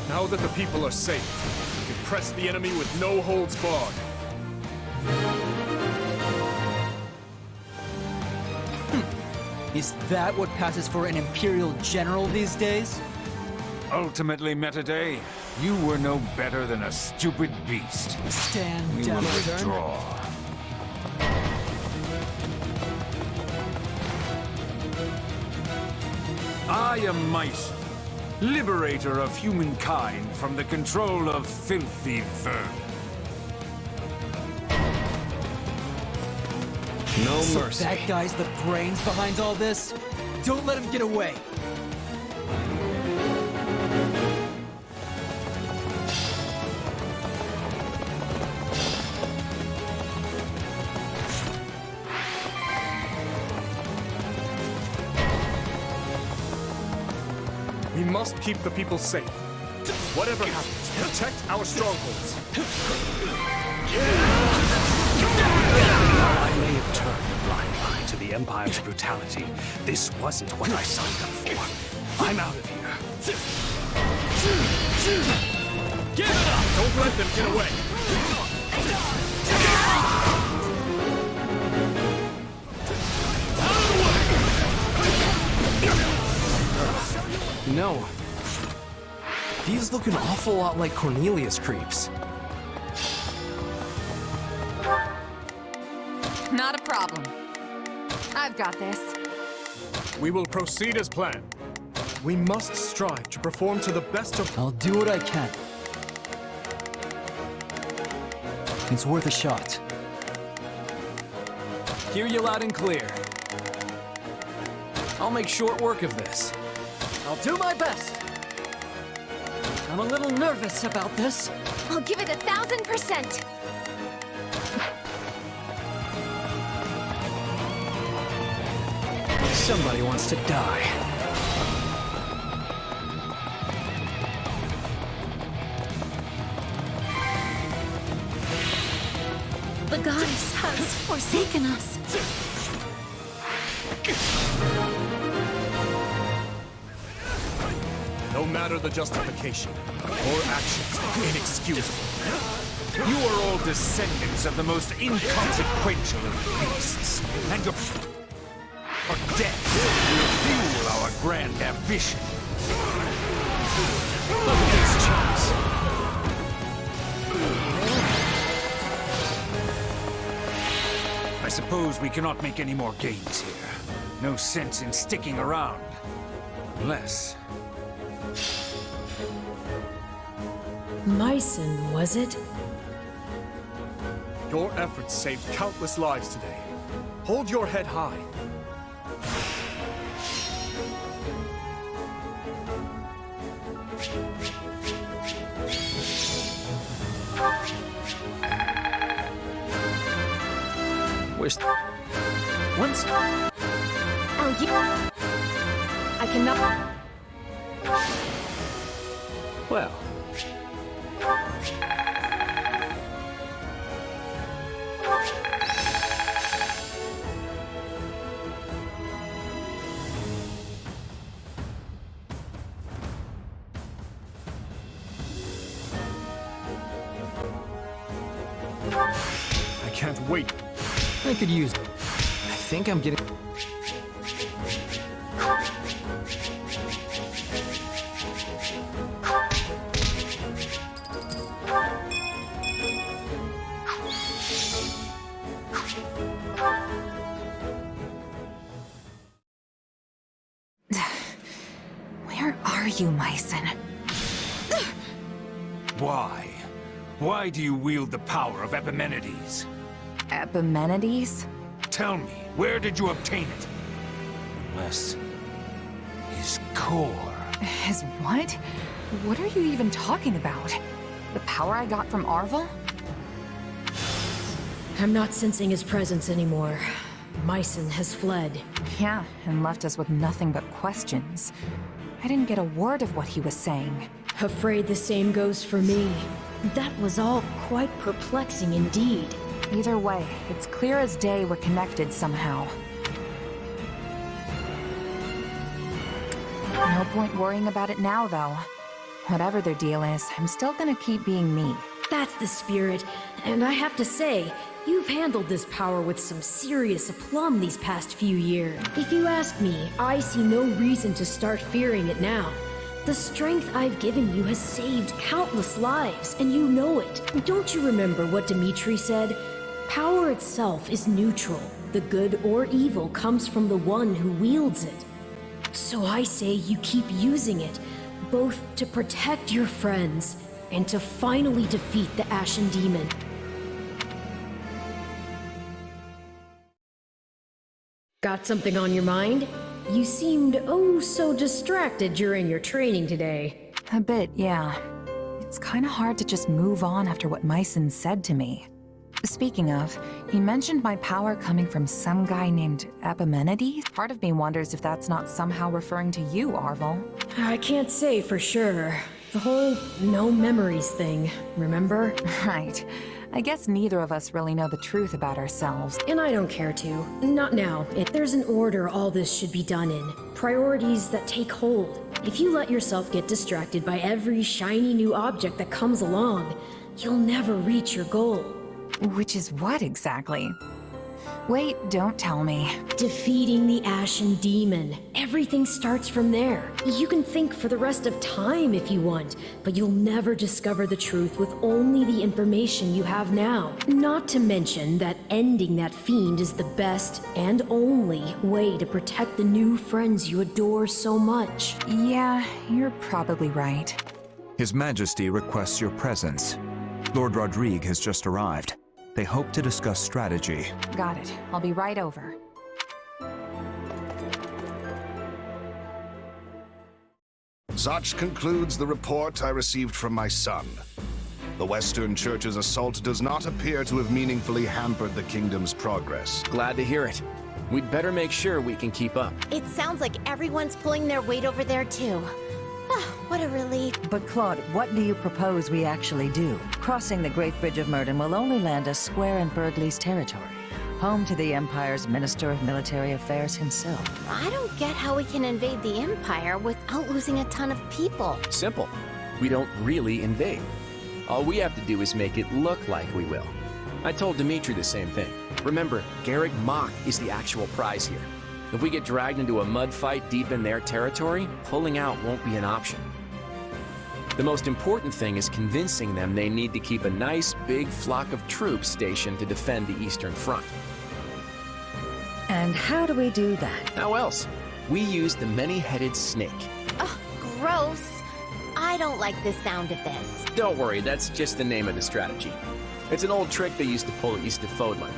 Now that the people are safe, we can press the enemy with no holds barred. Is that what passes for an Imperial general these days? Ultimately, Dedue, you were no better than a stupid beast. Stand We down. will withdraw. I am Might, liberator of humankind from the control of filthy vermin. No mercy. That guy's the brains behind all this? Don't let him get away. We must keep the people safe. Whatever happens, protect our strongholds. While I may have turned a blind eye to the Empire's brutality, this wasn't what I signed up for. I'm out of here. Give it up! Don't let them get away! No. These look an awful lot like Cornelius creeps. Not a problem. I've got this. We will proceed as planned. We must strive to perform to the best of... I'll do what I can. It's worth a shot. Hear you loud and clear. I'll make short work of this. I'll do my best. I'm a little nervous about this. I'll give it 1,000%. Somebody wants to die. The goddess has forsaken us. No matter the justification or actions, inexcusable. You are all descendants of the most inconsequential of beasts, and your death will fuel our grand ambition. Look at these chumps. I suppose we cannot make any more gains here. No sense in sticking around. Unless... Mycen, was it? Your efforts saved countless lives today. Hold your head high. Wish... Once... Oh, you... I cannot... Well... I can't wait. I could use... I think I'm getting... Where are you, Mycen? Why? Why do you wield the power of Epimenides? Epimenides? Tell me, where did you obtain it? Unless... his core... His what? What are you even talking about? The power I got from Arvel? I'm not sensing his presence anymore. Mycen has fled. Yeah, and left us with nothing but questions. I didn't get a word of what he was saying. Afraid the same goes for me. That was all quite perplexing indeed. Either way, it's clear as day we're connected somehow. No point worrying about it now, though. Whatever their deal is, I'm still gonna keep being me. That's the spirit, and I have to say, you've handled this power with some serious aplomb these past few years. If you ask me, I see no reason to start fearing it now. The strength I've given you has saved countless lives, and you know it. Don't you remember what Dimitri said? Power itself is neutral. The good or evil comes from the one who wields it. So I say you keep using it, both to protect your friends and to finally defeat the Ashen Demon. Got something on your mind? You seemed oh so distracted during your training today. A bit, yeah. It's kinda hard to just move on after what Mycen said to me. Speaking of, he mentioned my power coming from some guy named Epimenides. Part of me wonders if that's not somehow referring to you, Arvel. I can't say for sure. The whole no memories thing, remember? Right. I guess neither of us really know the truth about ourselves. And I don't care to. Not now. There's an order all this should be done in. Priorities that take hold. If you let yourself get distracted by every shiny new object that comes along, you'll never reach your goal. Which is what exactly? Wait, don't tell me. Defeating the Ashen Demon. Everything starts from there. You can think for the rest of time if you want, but you'll never discover the truth with only the information you have now. Not to mention that ending that fiend is the best and only way to protect the new friends you adore so much. Yeah, you're probably right. His Majesty requests your presence. Lord Rodrigue has just arrived. They hope to discuss strategy. Got it. I'll be right over. Such concludes the report I received from my son. The Western Church's assault does not appear to have meaningfully hampered the kingdom's progress. Glad to hear it. We'd better make sure we can keep up. It sounds like everyone's pulling their weight over there, too. What a relief. But Claude, what do you propose we actually do? Crossing the Great Bridge of Murden will only land us square in Burgley's territory, home to the Empire's Minister of Military Affairs himself. I don't get how we can invade the Empire without losing a ton of people. Simple. We don't really invade. All we have to do is make it look like we will. I told Dimitri the same thing. Remember, Garrick Mach is the actual prize here. If we get dragged into a mud fight deep in their territory, pulling out won't be an option. The most important thing is convincing them they need to keep a nice, big flock of troops stationed to defend the Eastern Front. And how do we do that? How else? We use the many-headed snake. Ugh, gross. I don't like the sound of this. Don't worry, that's just the name of the strategy. It's an old trick they used to pull east of Fodlan.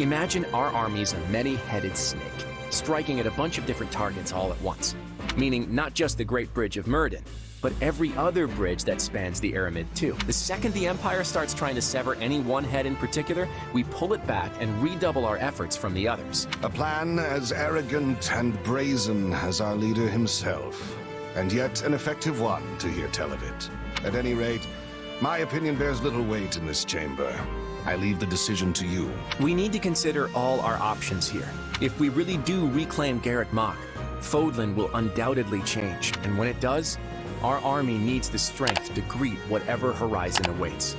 Imagine our army's a many-headed snake, striking at a bunch of different targets all at once. Meaning not just the Great Bridge of Murden, but every other bridge that spans the Aramid too. The second the Empire starts trying to sever any one head in particular, we pull it back and redouble our efforts from the others. A plan as arrogant and brazen as our leader himself, and yet an effective one to hear tell of it. At any rate, my opinion bears little weight in this chamber. I leave the decision to you. We need to consider all our options here. If we really do reclaim Garrick Mach, Fodlan will undoubtedly change, and when it does, our army needs the strength to greet whatever horizon awaits.